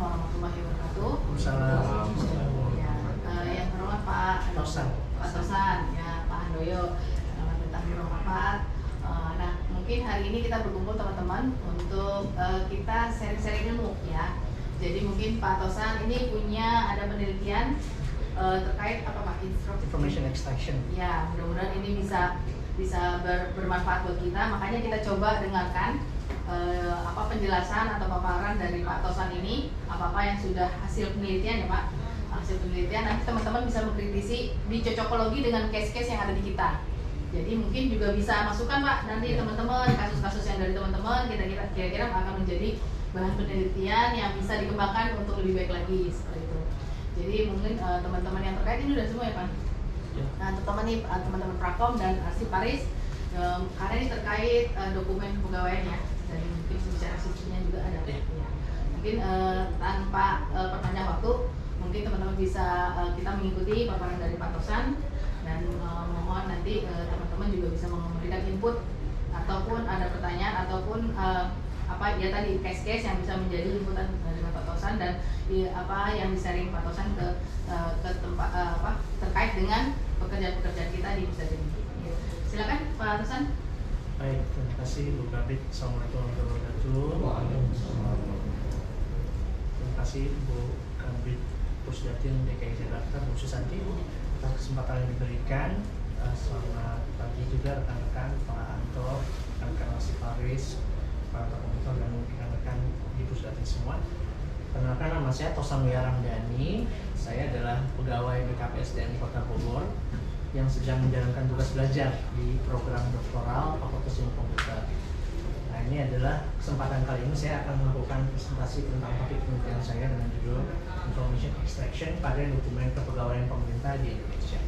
warahmatullahi wabarakatuh. Assalamualaikum. Ya, yang terhormat Pak Tosan, ya Pak Handoyo, tentang biro rapat. Nah, mungkin hari ini kita berkumpul teman-teman untuk kita sharing-sharing ilmu ya. Jadi mungkin Pak Tosan ini punya ada penelitian terkait apa Pak? Information extraction. Ya, mudah-mudahan ini bisa bermanfaat buat kita. Makanya kita coba dengarkan apa penjelasan atau paparan dari Pak Tosan ini, apa yang sudah hasil penelitian ya Pak. Hasil penelitian nanti teman-teman bisa mengkritisi di cocokologi dengan case-case yang ada di kita. Jadi mungkin juga bisa masukan Pak nanti teman-teman kasus-kasus yang dari teman-teman kira-kira akan menjadi bahan penelitian yang bisa dikembangkan untuk lebih baik lagi seperti itu. Jadi mungkin teman-teman yang terkait ini udah semua ya Pak. Nah teman-teman Prakom dan Arsip Paris karena ini terkait dokumen kepegawaian ya. Dan mungkin bicara sistemnya juga ada ya. Mungkin tanpa perpanjang waktu mungkin teman-teman bisa kita mengikuti paparan dari Pak Tosan dan mohon nanti teman-teman juga bisa memberikan input ataupun ada pertanyaan ataupun apa ya tadi case-case yang bisa menjadi inputan dari Pak Tosan dan apa yang di-sharing Pak Tosan ke tempat terkait dengan pekerjaan-pekerjaan kita di Pusat Ini. Silakan Pak Tosan. Baik, terima kasih Bu Kabit. Assalamualaikum warahmatullahi wabarakatuh. Terima kasih Bu Kabit Pusdatin DKI Jakarta, Bu Susanti, atas kesempatan yang diberikan. Selamat pagi juga rekan-rekan Pak Anto, rekan-rekan Arsip Paris, para komputer dan rekan-rekan di Pusdatin semua. Perkenalkan, nama saya Tosan Wiaramdhani. Saya adalah pegawai BKPSDM Kota Bogor yang sedang menjalankan tugas belajar di program doktoral Fakultas Ilmu Komputer. Nah, ini adalah kesempatan kali ini saya akan melakukan presentasi tentang topik penelitian saya dengan judul Information Extraction pada dokumen kepegawaian pemerintah di Indonesia.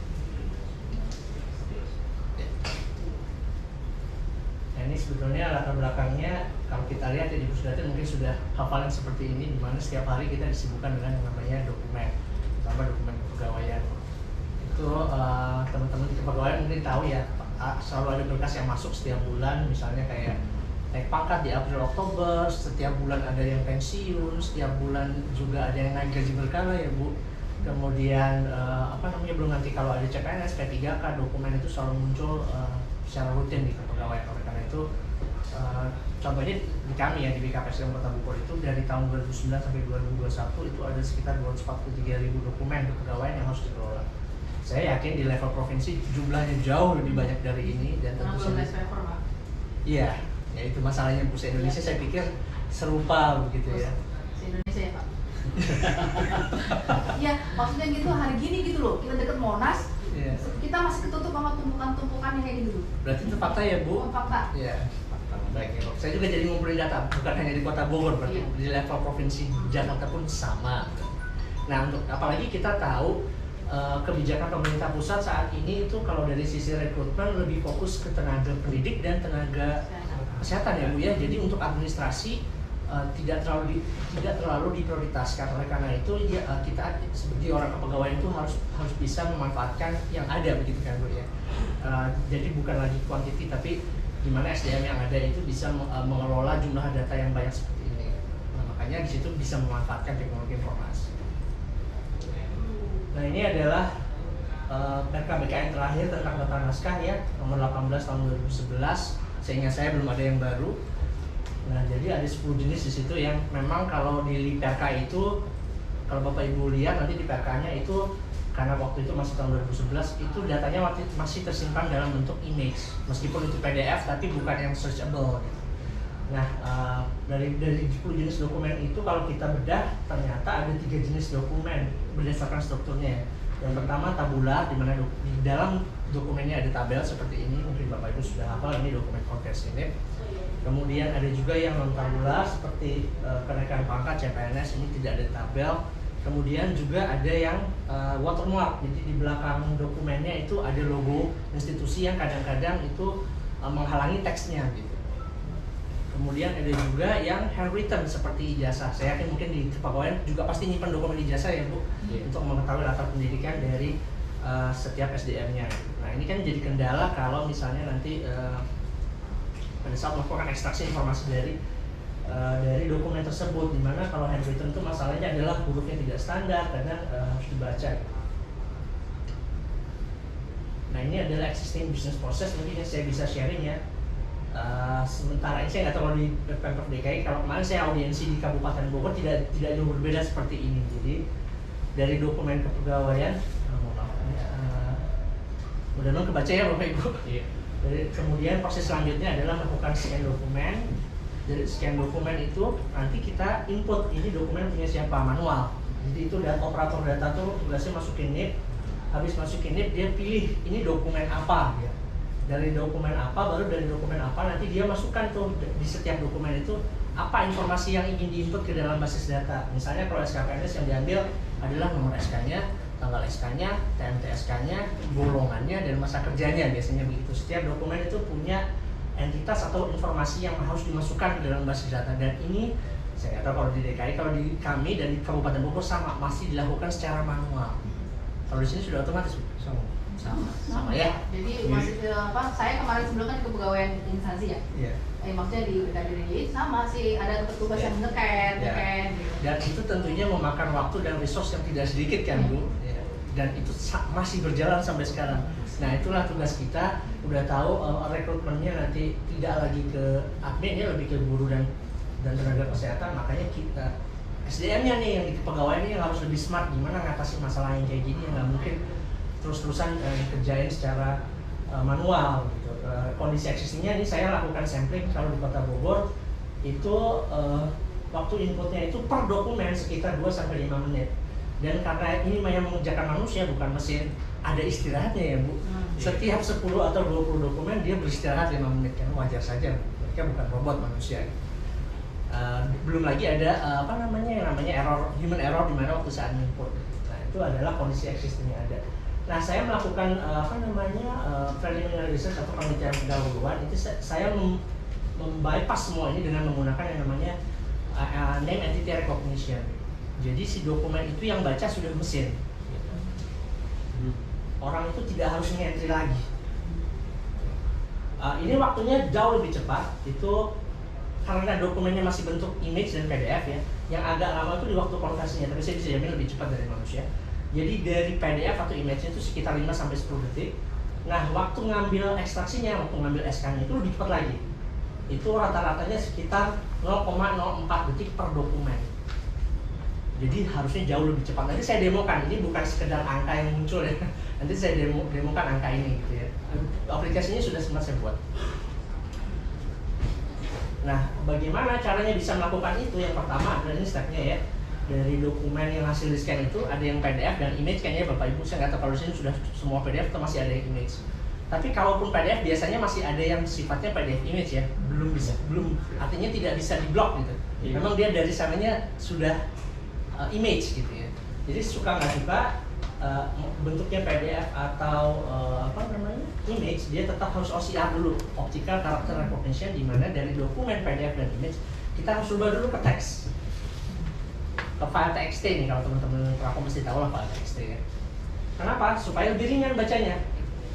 Nah, ini sebetulnya latar belakangnya kalau kita lihat ya di Pusdatin mungkin sudah hafalan seperti ini, di mana setiap hari kita disibukkan dengan yang namanya dokumen, terutama dokumen kepegawaian. Itu teman-teman di kepegawaian mungkin tahu ya, selalu ada berkas yang masuk setiap bulan, misalnya kayak naik pangkat di April Oktober, setiap bulan ada yang pensiun, setiap bulan juga ada yang naik gaji berkala ya Bu. Kemudian belum nanti kalau ada CPNS, P3K, dokumen itu selalu muncul secara rutin di kepegawaian. Oleh karena itu contohnya di kami ya di BKPSDM Kota Bogor itu dari tahun 2009 sampai 2021 itu ada sekitar 243.000 dokumen kepegawaian yang harus dikelola. Saya yakin di level provinsi jumlahnya jauh lebih banyak dari ini dan tentu saja. Iya, ya itu masalahnya Bu. Indonesia saya pikir serupa begitu ya. Indonesia ya Pak. Iya, maksudnya gitu hari gini gitu loh, kita deket Monas, kita masih ketutup sama tumpukan-tumpukan yang kayak gitu. Berarti itu fakta ya Bu? Oh, fakta. Iya, fakta. Baik ya. Saya juga jadi ngumpulin data, bukan hanya di Kota Bogor, berarti di level provinsi Jakarta pun sama. Nah, untuk apalagi kita tahu kebijakan pemerintah pusat saat ini itu kalau dari sisi rekrutmen lebih fokus ke tenaga pendidik dan tenaga kesehatan ya Bu ya. Jadi untuk administrasi tidak terlalu diprioritaskan. Oleh karena itu ya, kita sebagai orang kepegawaian itu harus bisa memanfaatkan yang ada begitu kan Bu ya. Jadi bukan lagi kuantiti tapi gimana SDM yang ada itu bisa mengelola jumlah data yang banyak seperti ini. Nah, makanya di situ bisa memanfaatkan teknologi informasi. Nah, ini adalah RKBKN terakhir tentang data naskah ya, nomor 18 tahun 2011. Sehingga saya belum ada yang baru. Nah, jadi ada 10 jenis di situ yang memang kalau di PRK itu, kalau Bapak Ibu lihat nanti di PRK-nya itu karena waktu itu masih tahun 2011 itu datanya masih tersimpan dalam bentuk image, meskipun itu PDF tapi bukan yang searchable. Gitu. Nah, dari 10 jenis dokumen itu kalau kita bedah ternyata ada 3 jenis dokumen berdasarkan strukturnya. Yang pertama tabular, di mana di dalam dokumennya ada tabel seperti ini, mungkin Bapak Ibu sudah hafal ini dokumen konversi ini. Kemudian ada juga yang non tabular seperti kenaikan pangkat CPNS, ini tidak ada tabel. Kemudian juga ada yang watermark, jadi di belakang dokumennya itu ada logo institusi yang kadang-kadang itu menghalangi teksnya gitu. Kemudian ada juga yang handwritten seperti ijazah. Saya yakin mungkin di kepegawaian juga pasti nyimpan dokumen ijazah ya Bu, untuk mengetahui latar pendidikan dari setiap SDM-nya. Nah, ini kan jadi kendala kalau misalnya nanti pada saat melakukan ekstraksi informasi dari dari dokumen tersebut, dimana kalau handwritten itu masalahnya adalah hurufnya tidak standar, kadang harus dibaca. Nah ini adalah existing business process, mungkin yang saya bisa sharing ya. Sementara ini saya nggak tahu kalau di Pemprov DKI, kalau kemarin saya audiensi di Kabupaten Bogor tidak jauh berbeda seperti ini. Jadi dari dokumen kepegawaian, mudah-mudahan kebaca ya Bapak Ibu. Iya. Kemudian proses selanjutnya adalah melakukan scan dokumen. Dari scan dokumen itu nanti kita input ini dokumen punya siapa, manual. Jadi itu operator data tuh tugasnya masukin NIP. Habis masukin NIP dia pilih ini dokumen apa ya. Dari dokumen apa, baru dari dokumen apa nanti dia masukkan tuh di setiap dokumen itu apa informasi yang ingin diinput ke dalam basis data. Misalnya kalau SKPNS yang diambil adalah nomor SK-nya, tanggal SK-nya, TMT SK-nya, golongannya, dan masa kerjanya, biasanya begitu. Setiap dokumen itu punya entitas atau informasi yang harus dimasukkan ke dalam basis data, dan ini saya nggak tahu kalau di DKI, kalau di kami dan di Kabupaten Bogor sama, masih dilakukan secara manual. Kalau di sini sudah otomatis, sama ya. Jadi masih saya kemarin sebelumnya di kepegawaian instansi ya. Iya. Maksudnya di BKD sama sih ada petugas yang ngeken gitu. Dan itu tentunya memakan waktu dan resource yang tidak sedikit kan Bu. Ya. Dan itu masih berjalan sampai sekarang. Nah itulah tugas kita, udah tahu rekrutmennya nanti tidak lagi ke admin ya, lebih ke guru dan tenaga kesehatan, makanya kita SDM-nya nih yang di kepegawaian ini yang harus lebih smart, gimana ngatasi masalah yang kayak gini yang nggak mungkin terus-terusan kerjain secara manual gitu. Kondisi existingnya ini saya lakukan sampling kalau di Kota Bogor itu waktu inputnya itu per dokumen sekitar 2-5 menit. Dan karena ini yang mengerjakan manusia bukan mesin, ada istirahatnya ya Bu. Setiap 10 atau 20 dokumen dia beristirahat 5 menit, kan wajar saja, mereka bukan robot, manusia. Belum lagi ada yang namanya error, human error di mana waktu saat input. Nah itu adalah kondisi existingnya ada. Nah saya melakukan preliminary research atau penelitian pendahuluan itu saya membypass semua ini dengan menggunakan yang namanya name entity recognition. Jadi si dokumen itu yang baca sudah mesin. Orang itu tidak harus nge-entry lagi. Ini waktunya jauh lebih cepat. Itu karena dokumennya masih bentuk image dan PDF ya. Yang agak lama itu di waktu konversinya, tapi saya bisa jamin lebih cepat dari manusia. Jadi dari PDF atau image itu sekitar 5-10 detik. Nah, waktu ngambil ekstraksinya, waktu ngambil SK-nya itu lebih cepat lagi. Itu rata-ratanya sekitar 0,04 detik per dokumen. Jadi harusnya jauh lebih cepat. Nanti saya demokan, ini bukan sekedar angka yang muncul ya. Nanti saya demokan angka ini gitu ya. Aplikasinya sudah sempat saya buat. Nah, bagaimana caranya bisa melakukan itu? Yang pertama adalah ini stepnya ya. Dari dokumen yang hasil di scan itu ada yang PDF dan image kayaknya Bapak Ibu, saya nggak tahu kalau di sini sudah semua PDF atau masih ada yang image. Tapi kalaupun PDF biasanya masih ada yang sifatnya PDF image ya, belum artinya tidak bisa diblok gitu. Memang dia dari sananya sudah image gitu ya. Jadi suka nggak suka bentuknya PDF atau image, dia tetap harus OCR dulu, optical character recognition, di mana dari dokumen PDF dan image kita harus ubah dulu ke teks, ke file TXT nih, kalau teman-teman Prakom mesti tahu lah file TXT ya. Kenapa? Supaya lebih ringan bacanya.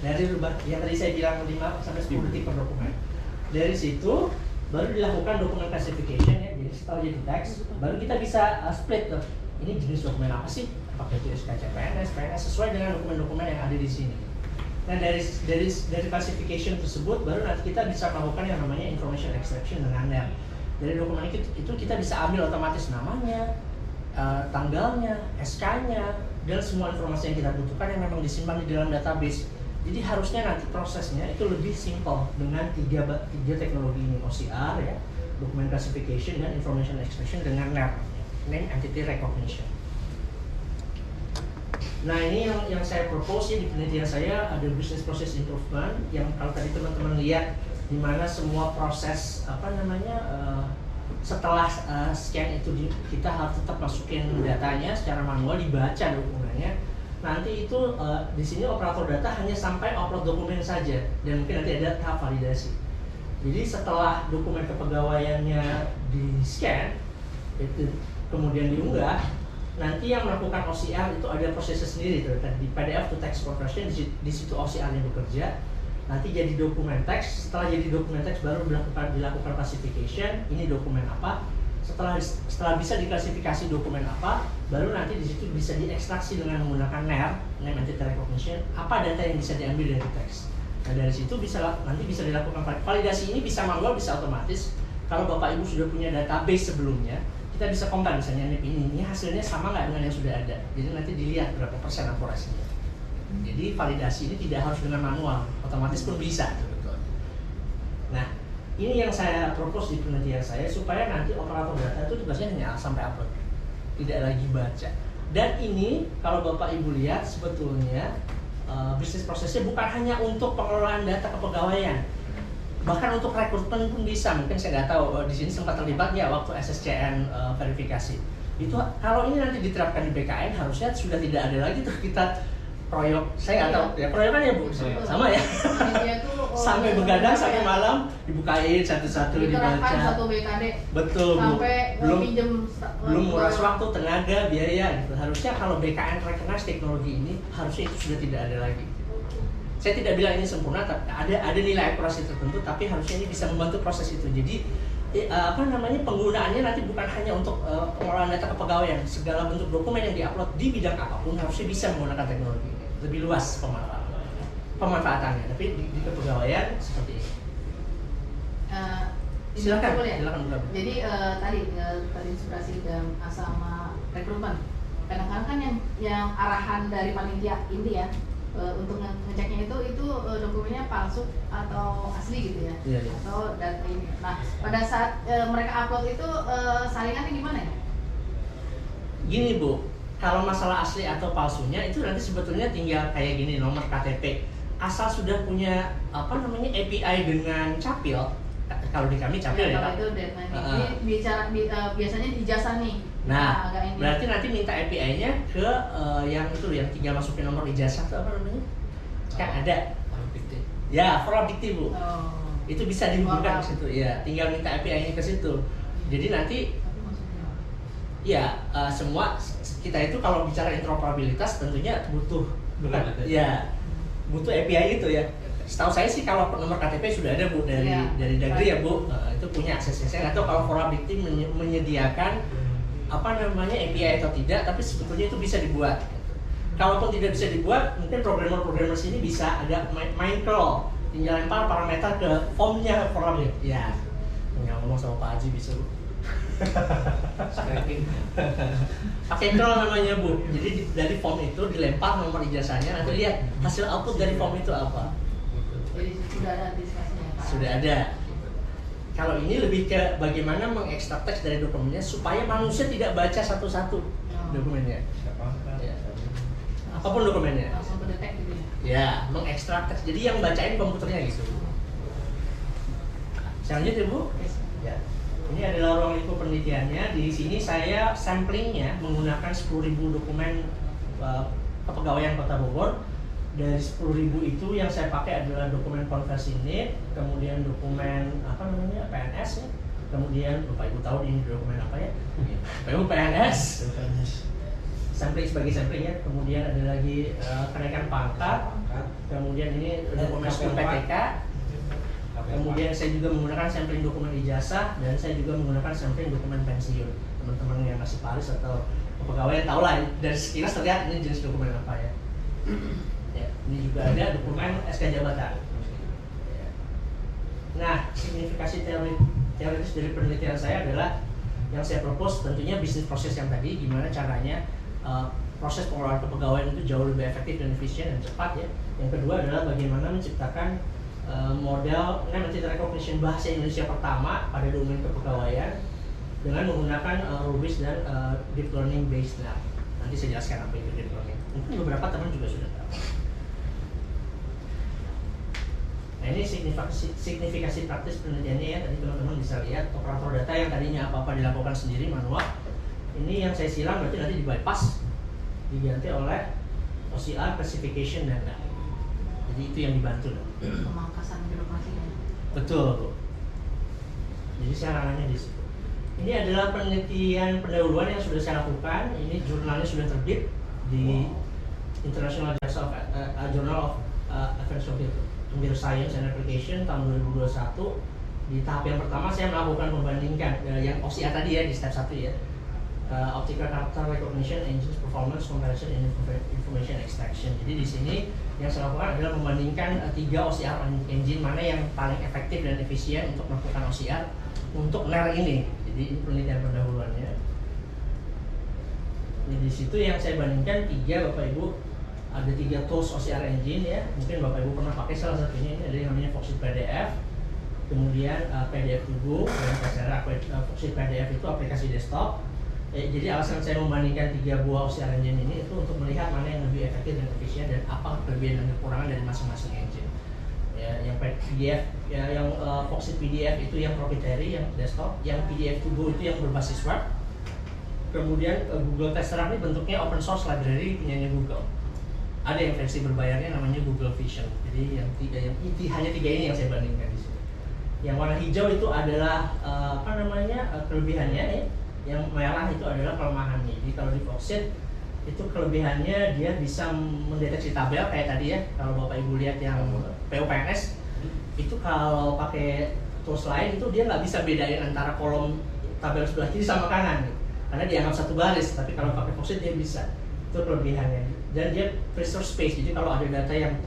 Dari yang tadi saya bilang 5-10 detik per dokumen. Dari situ baru dilakukan dokumen classification ya. Jadi setelah jadi teks, baru kita bisa split tuh. Ini jenis dokumen apa sih? Apakah itu SKCPNS, PNS, sesuai dengan dokumen-dokumen yang ada di sini. Nah dari classification tersebut baru nanti kita bisa melakukan yang namanya information extraction dengan NER. Dari dokumen itu kita bisa ambil otomatis namanya, tanggalnya, SK-nya, dan semua informasi yang kita butuhkan yang memang disimpan di dalam database. Jadi harusnya nanti prosesnya itu lebih simple dengan tiga teknologi ini, OCR ya, document classification dan information extraction dengan NER, name entity recognition. Nah ini yang saya propose ya di penelitian saya, ada business process improvement yang kalau tadi teman-teman lihat di mana semua proses setelah scan itu kita harus tetap masukin datanya secara manual, dibaca dokumennya. Nanti itu di sini operator data hanya sampai upload dokumen saja, dan mungkin nanti ada tahap validasi. Jadi setelah dokumen kepegawaiannya di scan itu kemudian diunggah, nanti yang melakukan OCR itu ada prosesnya sendiri tuh. Di PDF to text conversion, di situ OCR-nya bekerja. Nanti jadi dokumen teks. Setelah jadi dokumen teks baru dilakukan classification. Ini dokumen apa? Setelah bisa diklasifikasi dokumen apa, baru nanti di situ bisa diekstraksi dengan menggunakan NER, Name Entity Recognition, apa data yang bisa diambil dari teks. Nah dari situ nanti bisa dilakukan validasi. Ini bisa manual, bisa otomatis. Kalau Bapak Ibu sudah punya database sebelumnya, kita bisa compare misalnya ini hasilnya sama nggak dengan yang sudah ada. Jadi nanti dilihat berapa persen akurasinya. Jadi validasi ini tidak harus dengan manual, otomatis pun bisa. Nah, ini yang saya propose di penelitian saya supaya nanti operator data itu tugasnya hanya sampai upload, tidak lagi baca. Dan ini kalau Bapak Ibu lihat sebetulnya bisnis prosesnya bukan hanya untuk pengelolaan data kepegawaian, bahkan untuk rekrutmen pun bisa. Mungkin saya nggak tahu di sini sempat terlibat ya waktu SSCN verifikasi. Itu kalau ini nanti diterapkan di BKN harusnya sudah tidak ada lagi tuh kita proyek, saya nggak tahu ya proyekan ya Bu, sama ya. Sampai begadang sampai malam dibukain satu-satu dibaca. Satu BKD. Betul Bu. Sampai belum nguras waktu, tenaga, biaya gitu. Harusnya kalau BKN recognize teknologi ini harusnya itu sudah tidak ada lagi. Saya tidak bilang ini sempurna, tapi ada nilai akurasi tertentu, tapi harusnya ini bisa membantu proses itu. Jadi penggunaannya nanti bukan hanya untuk pengolahan data kepegawaian, segala bentuk dokumen yang diupload di bidang apapun harusnya bisa menggunakan teknologi ini. Lebih luas pemanfaatannya, tapi di kepegawaian seperti ini. Silakan. Jadi tadi terinspirasi sama rekrutmen. Kadang-kadang kan yang arahan dari panitia ini ya untuk ngeceknya itu dokumennya palsu atau asli gitu ya, atau data ini. Nah pada saat mereka upload itu saringannya gimana ya? Gini Bu, kalau masalah asli atau palsunya itu nanti sebetulnya tinggal kayak gini, nomor KTP. Asal sudah punya API dengan Capil, kalau di kami Capil ya. Kalau itu ini biasanya di ijazah nih. Nah, berarti nanti minta API-nya ke yang tinggal masukin nomor ijazah itu apa namanya? Kan ada. Ya, form dikti Bu. Itu bisa dihubungkan ke situ. Ya, tinggal minta API-nya ke situ. Jadi nanti semua kita itu kalau bicara interoperabilitas tentunya butuh butuh API itu ya. Setahu saya sih kalau nomor KTP sudah ada Bu dari Dagri ya Bu. Itu punya aksesnya. Saya nggak tahu kalau form dikti menyediakan API atau tidak, tapi sebetulnya itu bisa dibuat. Kalaupun tidak bisa dibuat, mungkin programmer sini bisa ada main crawl, tinggal lempar parameter ke formnya formnya. Ya, nggak ngomong sama Pak Haji bisa Bu. Pakai crawl namanya Bu. Jadi dari form itu dilempar nomor ijazahnya, nanti lihat hasil output dari form itu apa. Jadi sudah ada antisipasinya Pak. Sudah ada. Kalau ini lebih ke bagaimana mengekstrak teks dari dokumennya supaya manusia tidak baca satu-satu dokumennya. Ya. Apapun dokumennya. Langsung kedetek gitu ya. Ya, mengekstrak teks. Jadi yang bacain komputernya gitu. Selanjutnya Bu. Ya. Ini adalah ruang lingkup penelitiannya. Di sini saya samplingnya menggunakan 10.000 dokumen kepegawaian Kota Bogor. Dari 10.000 itu yang saya pakai adalah dokumen konversi NIP, kemudian dokumen PNS ya, kemudian Bapak Ibu tahu ini dokumen apa ya? PNS. Sampling sebagai sampling ya, kemudian ada lagi kenaikan pangkat, kemudian ini dokumen PTK, kemudian saya juga menggunakan sampling dokumen ijazah dan saya juga menggunakan sampling dokumen pensiun. Teman-teman yang masih paris atau kepegawaian tahu lah dari sekilas terlihat ini jenis dokumen apa ya. Ya, ini juga ada dokumen SK jabatan. Nah, signifikasi teoritis dari penelitian saya adalah yang saya propose tentunya bisnis proses yang tadi, gimana caranya proses pengelolaan kepegawaian itu jauh lebih efektif dan efisien dan cepat ya. Yang kedua adalah bagaimana menciptakan model Name Entity Recognition bahasa Indonesia pertama pada domain kepegawaian dengan menggunakan rules dan deep learning based lab. Nanti saya jelaskan apa itu deep learning. Mungkin beberapa teman juga sudah tahu. Nah ini signifikasi praktis penelitiannya ya. Tadi teman-teman bisa lihat operator data yang tadinya apa-apa dilakukan sendiri manual. Ini yang saya silang berarti nanti di bypass, diganti oleh OCR classification data. Jadi itu yang dibantu. Pemangkasan birokrasinya. Betul Bu. Jadi sarangannya di situ. Ini adalah penelitian pendahuluan yang sudah saya lakukan. Ini jurnalnya sudah terbit di International Journal of Advanced Computer Science and Application tahun 2021. Di tahap yang pertama saya melakukan membandingkan yang OCR tadi ya di step 1 ya. Optical Character Recognition Engine Performance Comparison and Information Extraction. Jadi di sini yang saya lakukan adalah membandingkan 3 OCR engine mana yang paling efektif dan efisien untuk melakukan OCR untuk NER ini. Jadi ini penelitian pendahuluannya. Jadi di situ yang saya bandingkan 3 Bapak Ibu, ada 3 tools OCR engine ya. Mungkin Bapak Ibu pernah pakai salah satunya, ini ada yang namanya Foxit PDF. Kemudian PDF to go dan Tesseract. Foxit PDF itu aplikasi desktop. Jadi alasan saya membandingkan 3 buah OCR engine ini itu untuk melihat mana yang lebih efektif dan efisien dan apa kelebihan dan kekurangan dari masing-masing engine. Ya, yang PDF, ya, yang Foxit PDF itu yang proprietary, yang desktop, yang PDF to go itu yang berbasis web. Kemudian Google Tesseract ini bentuknya open source library punyanya Google. Ada yang versi berbayarnya namanya Google Vision. Jadi hanya 3 ini yang saya bandingkan di sini. Yang warna hijau itu adalah kelebihannya ya. Yang merah itu adalah kelemahannya. Jadi kalau di Foxit itu kelebihannya dia bisa mendeteksi tabel kayak tadi ya. Kalau Bapak Ibu lihat yang POPNS itu kalau pakai tools lain itu dia nggak bisa bedain antara kolom tabel sebelah kiri sama kanan gitu. Karena dianggap satu baris. Tapi kalau pakai Foxit dia bisa. Itu kelebihannya. Dan dia preserve space. Jadi kalau ada data yang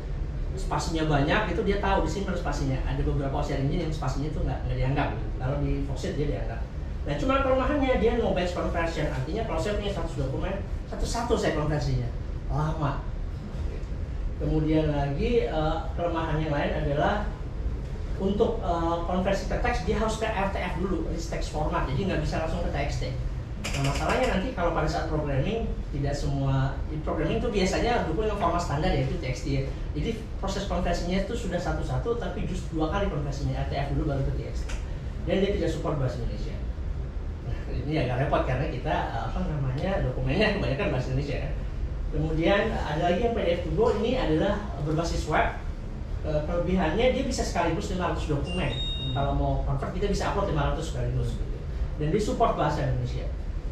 spasinya banyak itu dia tahu di sini mana spasinya. Ada beberapa OCR engine yang spasinya itu nggak dianggap gitu. Kalau di Foxit dia dianggap. Nah cuma kelemahannya dia no batch conversion, artinya kalau saya punya 100 dokumen, satu-satu saya konversinya, lama. Kemudian lagi kelemahan yang lain adalah untuk konversi ke teks dia harus ke RTF dulu, rich text format, jadi nggak bisa langsung ke TXT. Nah masalahnya nanti kalau pada saat programming, tidak semua, di programming itu biasanya dokumen yang format standar yaitu TXT ya. Jadi proses konversinya itu sudah satu-satu, tapi justru 2 kali konversinya, RTF dulu baru ke TXT. Dan dia tidak support bahasa Indonesia. Ini agak repot karena kita dokumennya kebanyakan bahasa Indonesia ya. Kemudian ada lagi yang PDF to go, ini adalah berbasis web. Kelebihannya dia bisa sekaligus 500 dokumen. Kalau mau convert kita bisa upload 500 sekaligus gitu. Dan dia support bahasa Indonesia.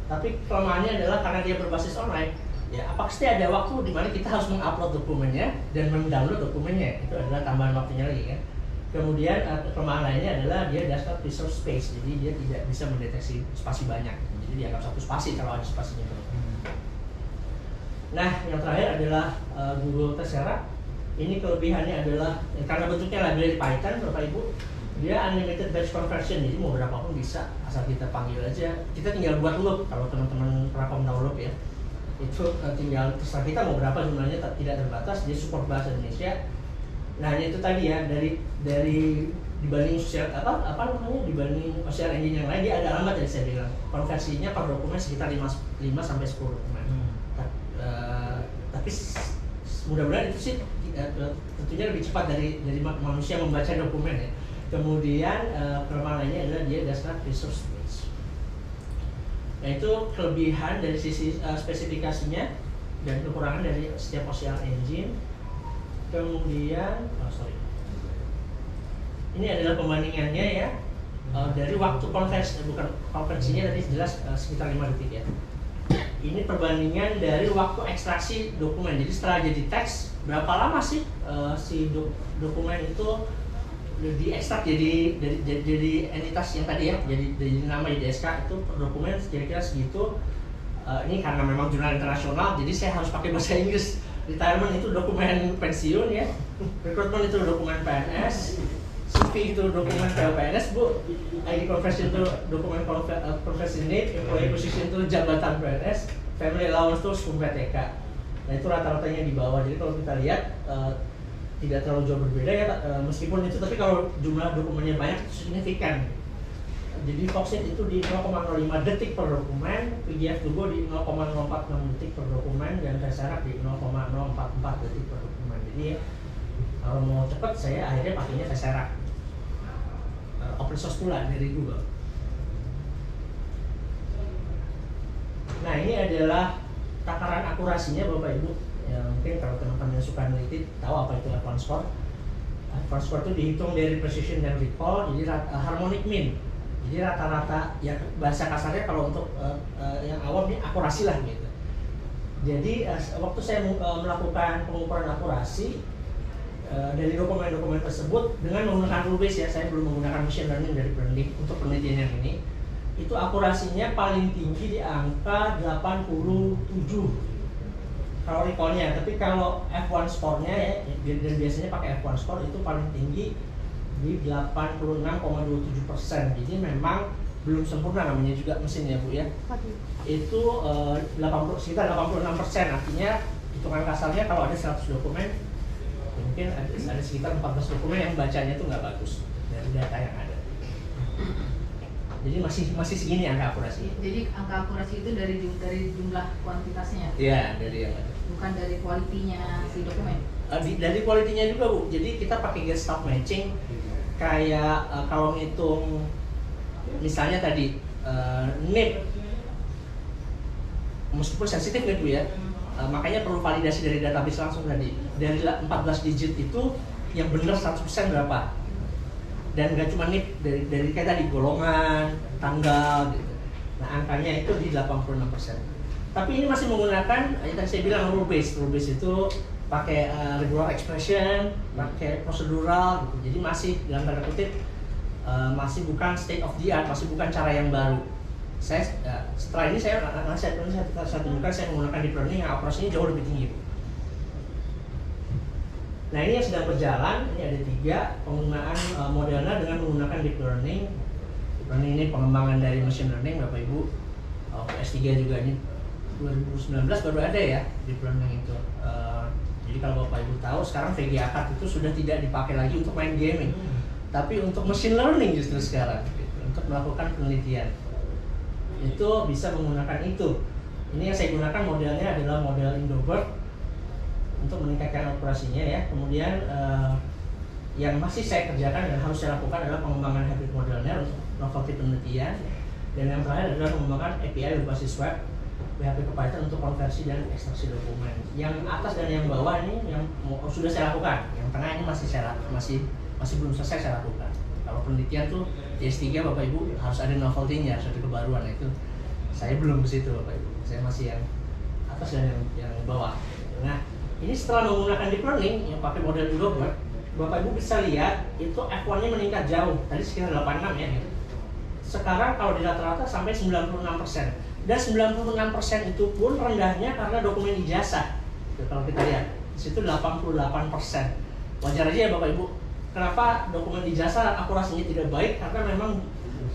Tapi kelemahannya adalah karena dia berbasis online, ya pasti ada waktu di mana kita harus mengupload dokumennya dan mendownload dokumennya. Itu adalah tambahan waktunya lagi kan. Kemudian kelemahan lainnya adalah dia does not preserve space, jadi dia tidak bisa mendeteksi spasi banyak. Jadi dianggap satu spasi kalau ada spasinya. Nah, yang terakhir adalah Google Tesseract. Ini kelebihannya adalah karena bentuknya library Python, Bapak Ibu, dia unlimited batch conversion, jadi mau berapapun bisa asal kita panggil aja. Kita tinggal buat loop kalau teman-teman pernah download ya. Itu tinggal terserah kita mau berapa jumlahnya, tidak terbatas. Dia support bahasa Indonesia. Nah itu tadi ya dari dibanding dibanding OCR engine yang lain dia ada alamat yang saya bilang konversinya per dokumen sekitar 5 sampai 10 dokumen. Tapi mudah-mudahan itu sih tentunya lebih cepat dari manusia membaca dokumen ya. Kemudian kelemahan lainnya adalah dia does not preserve space. Nah itu kelebihan dari sisi spesifikasinya dan kekurangan dari setiap OCR engine. Kemudian, ini adalah pembandingannya ya dari waktu konversinya tadi jelas sekitar 5 detik ya. Ini perbandingan dari waktu ekstraksi dokumen. Jadi setelah jadi teks berapa lama sih si dokumen itu diekstrak jadi entitas yang tadi ya, jadi nama di DSK itu per dokumen kira-kira segitu. Ini karena memang jurnal internasional, jadi saya harus pakai bahasa Inggris. Retirement itu dokumen pensiun ya, recruitment itu dokumen PNS, CV itu dokumen POPNS Bu, ID conversion itu dokumen conversion need, employee position itu jabatan PNS, family allowance itu SKUM PTK. Nah itu rata-ratanya di bawah, jadi kalau kita lihat tidak terlalu jauh berbeda ya, meskipun itu, tapi kalau jumlah dokumennya banyak itu signifikan. Jadi Foxit itu di 0,05 detik per dokumen, PDF to go di 0,046 detik per dokumen, dan Tesseract di 0,044 detik per dokumen. Jadi kalau mau cepat saya akhirnya pakainya Tesseract, open source pula dari Google. Nah ini adalah takaran akurasinya Bapak Ibu. Ya, mungkin kalau teman-teman yang suka meneliti tahu apa itu advanced score. Advanced score itu dihitung dari precision dan recall, jadi harmonic mean. Jadi rata-rata ya bahasa kasarnya kalau untuk yang awam ini akurasi lah gitu. Jadi waktu saya melakukan pengukuran akurasi dari dokumen-dokumen tersebut dengan menggunakan rule base ya, saya belum menggunakan machine learning dari Berkeley untuk penelitian yang ini, itu akurasinya paling tinggi di angka 87 kalau recall-nya. Tapi kalau F1 score-nya ya, dan biasanya pakai F1 score itu paling tinggi di 86,27%. Jadi memang belum sempurna namanya juga mesinnya Bu ya. Itu sekitar 86%, artinya hitungan kasarnya kalau ada 100 dokumen mungkin ada sekitar 14 dokumen yang bacanya itu nggak bagus dari data yang ada. Jadi masih segini angka akurasi. Jadi angka akurasi itu dari jumlah kuantitasnya? Iya, dari yang ada. Bukan dari kualitinya si dokumen? Dari kualitinya juga Bu. Jadi kita pakai get stop matching. Kayak kalau ngitung misalnya tadi NIP, meskipun sensitif nih Bu ya, makanya perlu validasi dari database langsung tadi. Dari 14 digit itu yang benar 100% berapa? Dan nggak cuma NIP, dari kayak tadi golongan, tanggal gitu. Nah angkanya itu di 86%. Tapi ini masih menggunakan, yang tadi saya bilang rule base. Rule base itu pakai regular expression, pakai prosedural gitu. Jadi masih dalam tanda kutip masih bukan state of the art, masih bukan cara yang baru. Setelah ini saya tunjukkan saya menggunakan deep learning yang akurasinya jauh lebih tinggi. Nah ini yang sedang berjalan, ini ada 3 penggunaan Moderna dengan menggunakan deep learning. Deep learning ini pengembangan dari machine learning Bapak Ibu. S3 juga ini 2019 baru ada ya deep learning itu. Jadi kalau Bapak Ibu tahu sekarang VGA card itu sudah tidak dipakai lagi untuk main gaming, tapi untuk machine learning justru sekarang gitu, untuk melakukan penelitian. Itu bisa menggunakan itu. Ini yang saya gunakan modelnya adalah model Indobird untuk meningkatkan akurasinya ya. Kemudian yang masih saya kerjakan dan harus saya lakukan adalah pengembangan hybrid modelnya untuk novelty penelitian. Dan yang terakhir adalah mengembangkan API berbasis web PHP ke Python untuk konversi dan ekstraksi dokumen. Yang atas dan yang bawah ini yang sudah saya lakukan. Yang tengah ini masih belum selesai saya lakukan. Kalau penelitian tuh di S3 Bapak Ibu harus ada novelty-nya, harus ada kebaruan. Itu saya belum ke situ Bapak Ibu. Saya masih yang atas dan yang bawah. Nah, ini setelah menggunakan deep learning yang pakai model Indobird, Bapak Ibu bisa lihat itu F1-nya meningkat jauh. Tadi sekitar 86 ya. Sekarang kalau di rata-rata sampai 96%. Dan 96% itu pun rendahnya karena dokumen ijazah. Kalau kita lihat, di situ 88%. Wajar aja ya Bapak Ibu. Kenapa dokumen ijazah akurasinya tidak baik? Karena memang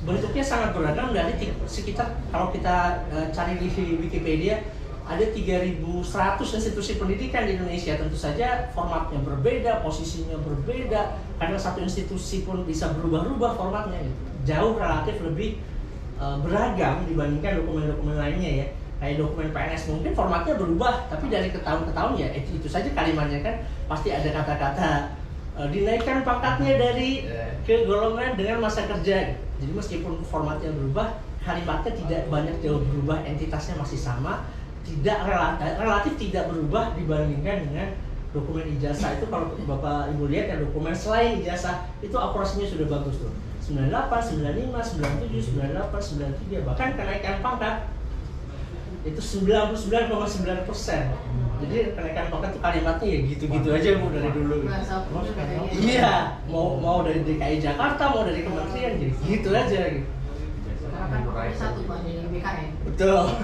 bentuknya sangat beragam dari sekitar, kalau kita cari di Wikipedia, ada 3.100 institusi pendidikan di Indonesia. Tentu saja formatnya berbeda, posisinya berbeda, karena satu institusi pun bisa berubah-ubah formatnya gitu. Jauh relatif lebih beragam dibandingkan dokumen-dokumen lainnya ya. Kayak dokumen PNS mungkin formatnya berubah, tapi dari ke tahun ke tahun ya itu saja kalimatnya kan pasti ada kata-kata dinaikkan pangkatnya dari ke golongan dengan masa kerja. Jadi meskipun formatnya berubah, kalimatnya tidak banyak jauh berubah, entitasnya masih sama, tidak relatif tidak berubah dibandingkan dengan dokumen ijazah. Itu kalau Bapak Ibu lihat ya, dokumen selain ijazah itu akurasinya sudah bagus tuh. 98, 95, 97, 98, 93, bahkan kenaikan pangkat itu 99,9%. Jadi kenaikan pangkat itu kalimatnya ya gitu-gitu aja Bu dari dulu. Iya, mau dari DKI Jakarta, mau dari kementerian jadi gitu aja gitu. Karena satu Pak di BKN. Betul.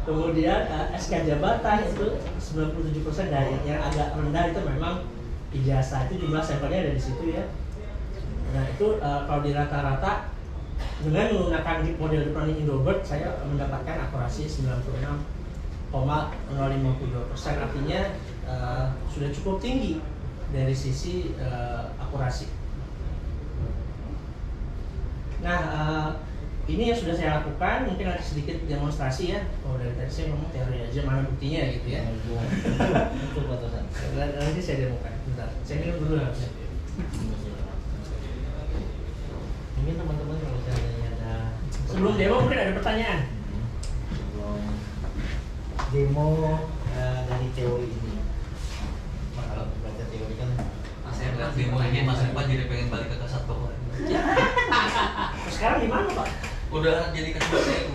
Kemudian SK jabatan itu 97%, dari yang agak rendah itu memang ijazah, itu jumlah sampelnya ada di situ ya. Nah itu kalau di rata-rata dengan menggunakan model deep learning Indobird saya mendapatkan akurasi 96,052%, artinya sudah cukup tinggi dari sisi akurasi. Nah ini yang sudah saya lakukan, mungkin ada sedikit demonstrasi ya. Oh dari tadi saya ngomong teori aja, mana buktinya gitu ya. Untuk batasan. Nanti saya demokan. Bentar, saya minum dulu harusnya. Mungkin teman-teman kalau seandainya ada sebelum demo mungkin ada pertanyaan. Sebelum demo dari teori ini, kalau baca teori kan saya lihat demo ini Mas Ipan jadi pengen balik ke kelas 1 Bapak. Sekarang di mana Pak? Udah jadi kelas 2 saya.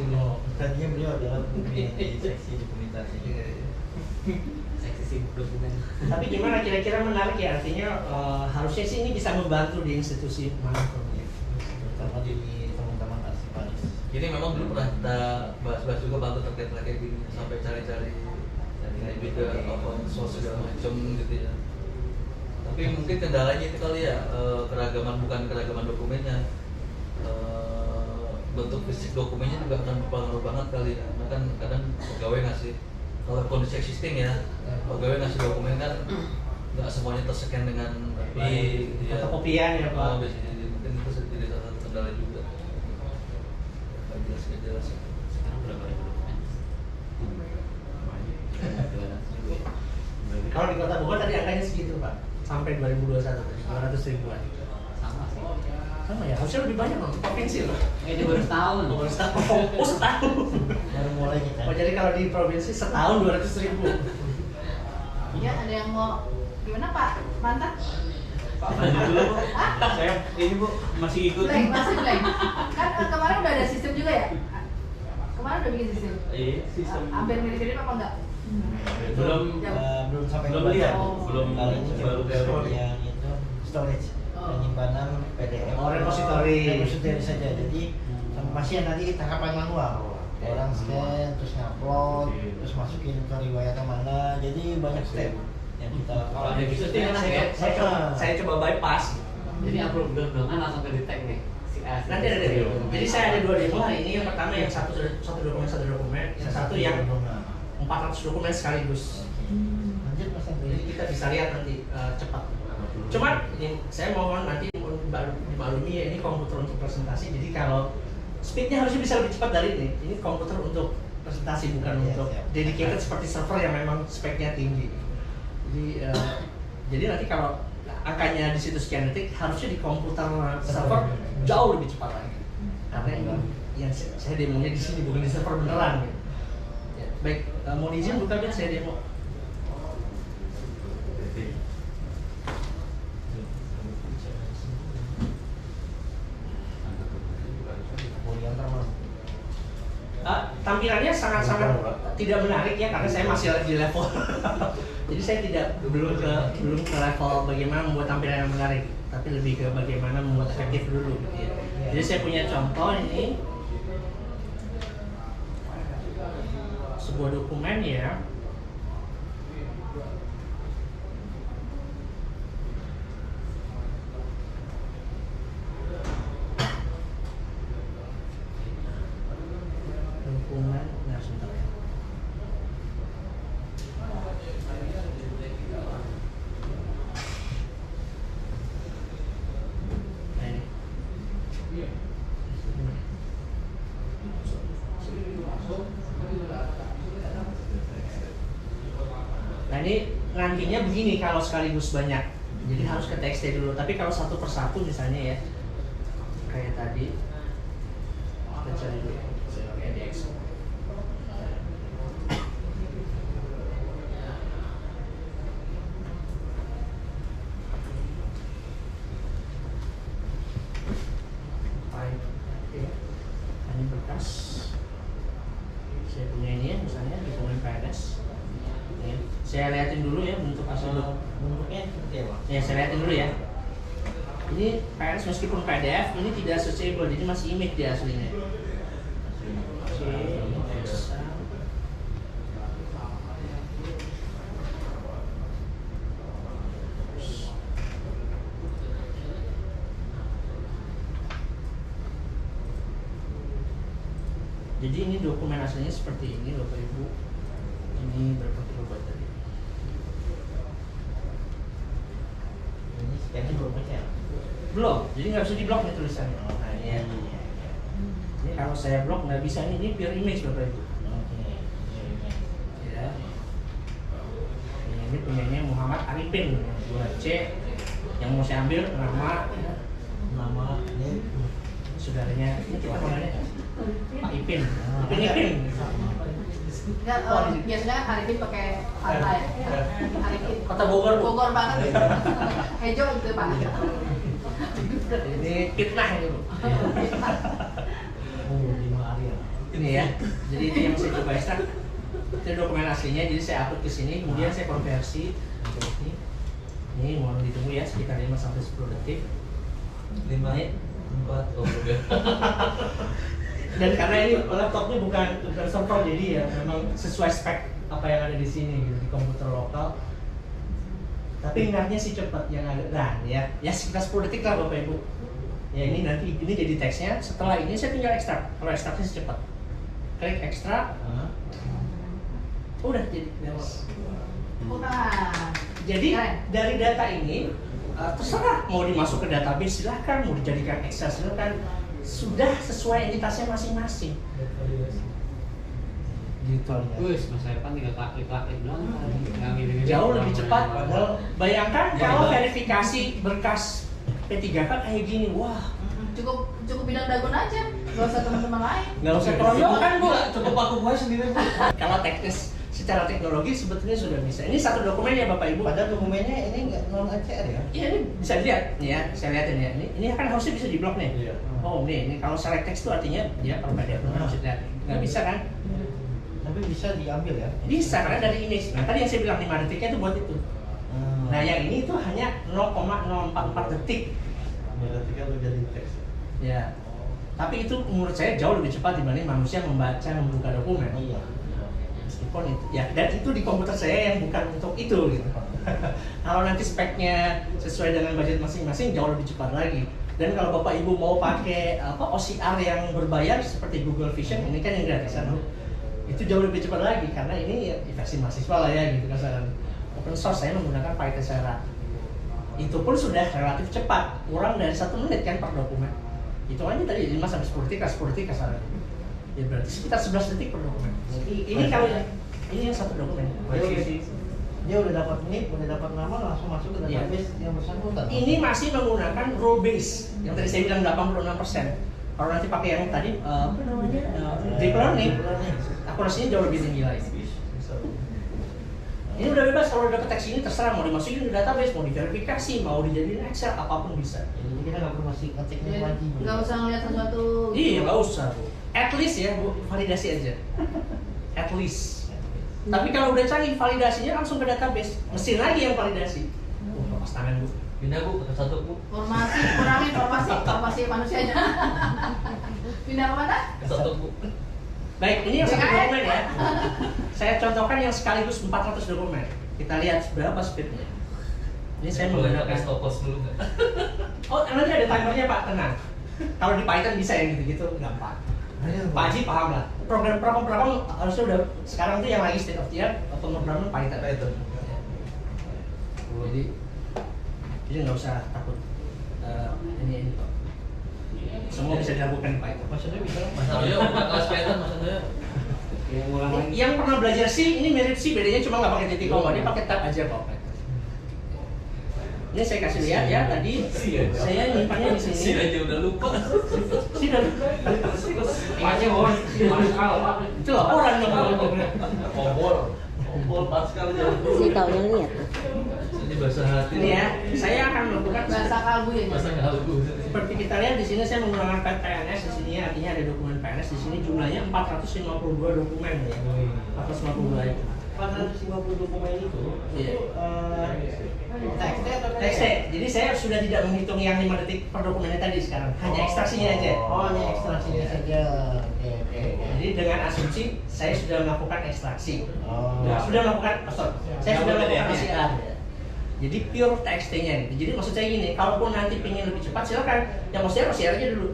Tadinya beliau adalah di seksi dokumentasi. Seksi sibuk dokumen. Tapi gimana kira-kira menarik ya, artinya harusnya sih ini bisa membantu di institusi manapun ya. Terutama di teman-teman arsipalis. Ini memang dulu pernah kita bahas-bahas juga bantu terkait kayak gini sampai cari-cari lebih ke open source segala macam gitu ya. Tapi mungkin kendalanya itu kali ya keragaman, bukan keragaman dokumennya, bentuk fisik dokumennya juga akan berpengaruh banget kali ya. Karena kan kadang pegawai ngasih, kalau kondisi existing ya, pegawai ngasih dokumen kan nggak semuanya terscan dengan baik. Fotokopian ya Pak. Mungkin itu jadi salah satu kendala juga. Nggak jelas. Sekarang berapa ribu dokumen? Kalau di Kota Bogor tadi angkanya segitu Pak, sampai 2021 tadi 200 ribuan. Sama sih. Sama ya, harusnya lebih banyak loh, provinsi loh. Ini baru setahun. Baru setahun. Oh setahun. Baru mulai kita. Oh jadi kalau di provinsi setahun 200 ribu. Iya, ada yang mau gimana Pak Mantan? Pak lanjut dulu Bu. Saya ini Bu masih ikut. Blank, masih blank. Kan kemarin udah ada sistem juga ya? Kemarin udah bikin sistem. Iya, sistem. Hampir mirip-mirip apa enggak? Belum Belum sampai belum ke lihat, Oh. belum Kali ini baru teori. yang itu storage, Oh. penyimpanan PDF. Oh, repository. Repository saja. Jadi sama pasien nanti tangkapan manual. Orang scan, terus ngupload, terus masukin ke riwayat mana. Jadi banyak step yang kita Kalau ada gitu tuh enak ya. Saya coba bypass. Jadi upload belum-beluman langsung ke detect nih. Si A. Nanti ada demo. Jadi saya ada 2 demo hari ini. Yang pertama yang satu dokumen, yang satu yang 400 dokumen sekaligus. Lanjut Mas Andri. Jadi kita bisa lihat nanti cepat. Cuman ini saya mohon nanti dimaklumi ya, ini komputer untuk presentasi. Jadi kalau speednya harusnya bisa lebih cepat dari ini. Ini komputer untuk presentasi bukan Iya, untuk siap. dedicated seperti server yang memang speknya tinggi. Jadi nanti kalau angkanya di situs sekian detik harusnya di komputer server jauh lebih cepat lagi. Karena yang saya demonya di sini bukan di server beneran. Gitu. Ya, baik, mau diizin buka biar saya demo. Tampilannya sangat-sangat tidak menarik ya karena saya masih di level. Jadi saya belum ke level bagaimana membuat tampilan yang menarik, tapi lebih ke bagaimana membuat efektif dulu gitu ya. Jadi saya punya contoh ini sebuah dokumen ya. Dokumen, nah sebentar ya. Nah, ini. Nah ini nantinya begini kalau sekaligus banyak, jadi harus ke TXT dulu. Tapi kalau satu persatu misalnya ya, kayak tadi, kita cari dulu. Saya pakai DX. Ini berkas. Saya punya ini ya, misalnya dokumen PNS. Ya. Saya liatin dulu ya bentuk asli Bentuknya seperti apa? ya, saya liatin dulu ya. Ini PNS meskipun PDF ini tidak searchable, jadi masih image dia aslinya. Oke, bisa. Jadi ini dokumen aslinya seperti ini Bapak Ibu. Ini berapa kilobyte tadi? Ini scannya belum baca. Belum, jadi nggak bisa diblok nih tulisannya. Nah ini ya. Iya. Ini kalau saya blok nggak bisa ini pure image Bapak Ibu. Oke. Ya. Ini punyanya Muhammad Arifin 2C. Yang mau saya ambil nama Ini saudaranya ini kita panggilnya Pak Ipin. Ipin. Enggak, biasanya kan Arifin pakai Fanta ya. Arifin. Kota Bogor. Bogor banget. Hejo gitu Pak. Ini fitnah ini Bu. Oh, 5 area. Ini ya. Jadi itu yang saya coba ekstrak. Itu dokumen aslinya. Jadi saya upload ke sini. Kemudian saya konversi. Ini mohon ditunggu ya sekitar 5 sampai 10 detik. 5, 4, oh udah. Dan karena ini laptopnya bukan server, jadi ya memang sesuai spek apa yang ada di sini gitu, di komputer lokal. Tapi ingatnya sih cepat yang agak ya sekitar 10 detik lah Bapak Ibu. Ya ini nanti ini jadi teksnya. Setelah ini saya tinggal ekstrak. Kalau ekstraknya sih cepat. Klik ekstrak. Udah jadi. Wah. Jadi Keren. dari data ini terserah mau dimasuk ke database silahkan, mau dijadikan Excel silahkan, sudah sesuai entitasnya masing-masing. Gitu ya. Wih, Mas Irfan tinggal klik doang. Nggak milih-milih. Jauh lebih cepat. Padahal bayangkan kalau verifikasi berkas P3K kayak gini, wah, Cukup bidang dagon aja, nggak usah teman-teman lain. nggak usah keroyokan kan Bu. Cukup aku buat sendiri Bu. Kalau teknis secara teknologi sebetulnya sudah bisa. Ini satu dokumen ya Bapak Ibu. Padahal dokumennya ini nggak non ACR ya? Iya ini bisa dilihat, nih ya, saya lihatin ya. Ini kan harusnya bisa di blok nih. Iya. Oh ini kalau select text itu artinya dia kalau PDF harus dilihat. Nggak bisa kan? Tapi bisa diambil ya? Bisa karena dari image. Nah tadi yang saya bilang 5 detiknya itu buat itu. Nah yang ini itu hanya 0,044 detik. Berarti kan udah jadi teks. Ya. Tapi itu menurut saya jauh lebih cepat dibanding manusia membuka dokumen. Iya. Meskipun itu ya, dan itu di komputer saya yang bukan untuk itu gitu. Kalau nanti speknya sesuai dengan budget masing-masing jauh lebih cepat lagi. Dan kalau Bapak Ibu mau pakai OCR yang berbayar seperti Google Vision, ini kan yang gratisan, itu jauh lebih cepat lagi karena ini ya, versi mahasiswa lah ya gitu kan. Open source saya menggunakan Python Sera. Itu pun sudah relatif cepat, kurang dari 1 menit kan per dokumen. Itu aja tadi 5 sampai 10 detik, 10 detik kasarnya. Ya berarti sekitar 11 detik per dokumen. Jadi ini kalau ini yang satu dokumen. Dia udah dapat NIP, udah dapat nama, langsung masuk ke database yang bersangkutan. Ini masih menggunakan role base yang tadi saya bilang 86%. Kalau nanti pakai yang tadi apa namanya deep learning, akurasinya jauh lebih tinggi lagi. Ini udah bebas kalau udah ke teks ini terserah mau dimasukin ke database, mau diverifikasi, mau dijadiin Excel, apapun bisa. Jadi kita nggak perlu masih ngetiknya lagi. Nggak usah ngeliat sesuatu. Iya nggak usah Bu. At least ya Bu, validasi aja. At least. Tapi kalau udah canggih validasinya langsung ke database, mesin lagi yang validasi. Lepas tangan Bu. Pindah Bu, ke satu Bu. Kurangi informasi manusianya. Pindah ke mana? Ke satu Bu. Baik, ini yang satu BKN. dokumen ya. Saya contohkan yang sekaligus 400 dokumen. Kita lihat berapa speednya. Ini saya Boleh menggunakan. pakai stopwatch dulu nggak? Oh, nanti ada timernya Pak, tenang. Kalau di Python bisa yang gitu-gitu, gampang. Pak Haji paham lah. Program harusnya udah sekarang tuh yang lagi state of the art pemrograman Python. Jadi nggak usah takut. Ini Pak. Semua bisa dilakukan di Python. Maksudnya bisa Mas Aryo, kelas Python Mas Aryo. Yang ulang lagi. Yang pernah belajar C ini mirip C, bedanya cuma nggak pakai titik koma, dia pakai tab aja kok. Ini saya kasih lihat ya tadi. Saya nyimpannya di Si sini. aja udah lupa. Si dan Ingatnya Pascal. itu laporan dong. Obol Pascal aja. Si taunya lihat tuh. Ini bahasa hati. Ini ya, saya akan melakukan Bahasa kalbu ya. Bahasa kalbu. seperti kita lihat di sini saya menggunakan PNS di sini artinya ada dokumen PNS di sini jumlahnya 452 dokumen ya. 452 itu. 450 dokumen itu Iya. TXT atau TXT. Jadi saya sudah tidak menghitung yang 5 detik per dokumennya tadi sekarang, hanya ekstraksinya aja. Oh, hanya ekstraksinya saja. Oke. Jadi dengan asumsi saya sudah melakukan ekstraksi. Oh. Sudah melakukan, saya sudah melakukan PDF-nya. OCR. Ya. Jadi pure TXT-nya gitu. Jadi maksud saya gini, kalaupun nanti pengen lebih cepat silakan. Yang OCR aja dulu.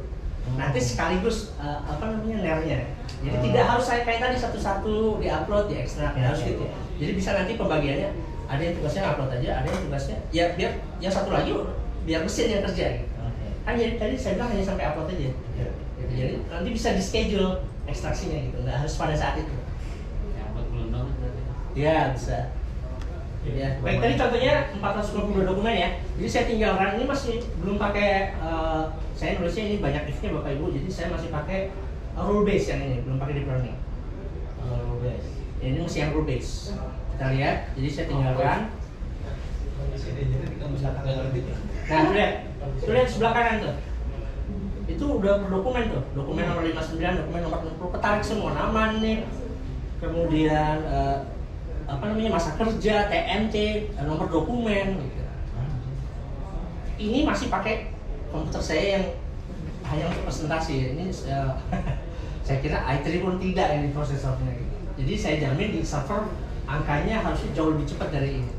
Nanti sekaligus NER-nya. Jadi tidak harus saya kayak tadi satu-satu diupload, diekstrak, ya harus gitu. Jadi bisa nanti pembagiannya ada yang tugasnya upload aja, ada yang tugasnya ya biar yang satu lagi biar mesin yang kerja gitu. Kan jadi tadi saya bilang hanya sampai upload aja. Gitu. Jadi nanti bisa di schedule ekstraksinya gitu, nggak harus pada saat itu. Ya, 40 banget berarti. Ya bisa. Ya. Baik tadi contohnya 452 dokumen ya. Jadi saya tinggal run ini masih belum pakai. Saya nulisnya ini banyak if-nya Bapak Ibu, jadi saya masih pakai rule base yang ini, belum pakai deep learning. Rule base. Ini masih yang rule base. Kita lihat, jadi saya tinggal run. Sini jadi kita bisa ngerti. Nah, tuh lihat sebelah kanan tuh. Itu itu udah berdokumen tuh, dokumen nomor 59, dokumen nomor 60, ketarik semua nama nih, kemudian masa kerja, TNC, nomor dokumen gitu. Ini masih pakai komputer saya yang hanya untuk presentasi. Ini saya kira i3 pun tidak ini prosesornya gitu. Jadi saya jamin di server angkanya harusnya jauh lebih cepat dari ini.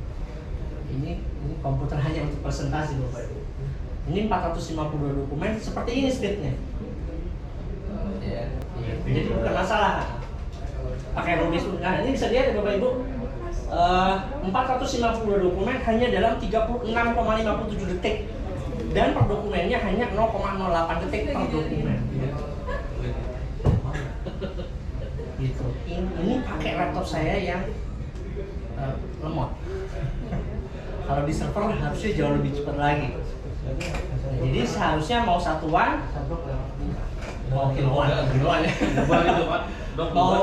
Ini komputer hanya untuk presentasi Bapak Ibu. Ini 452 dokumen seperti ini speednya. Ya. Jadi bukan masalah. Pakai rubis. Nah, ini bisa dilihat ya Bapak Ibu. 452 dokumen hanya dalam 36,57 detik. Dan per dokumennya hanya 0,08 detik per dokumen. Gitu. Ini pakai laptop saya yang lemot. Kalau di server harusnya jauh lebih cepat lagi. Jadi seharusnya mau satuan, mau kiloan ya. Mau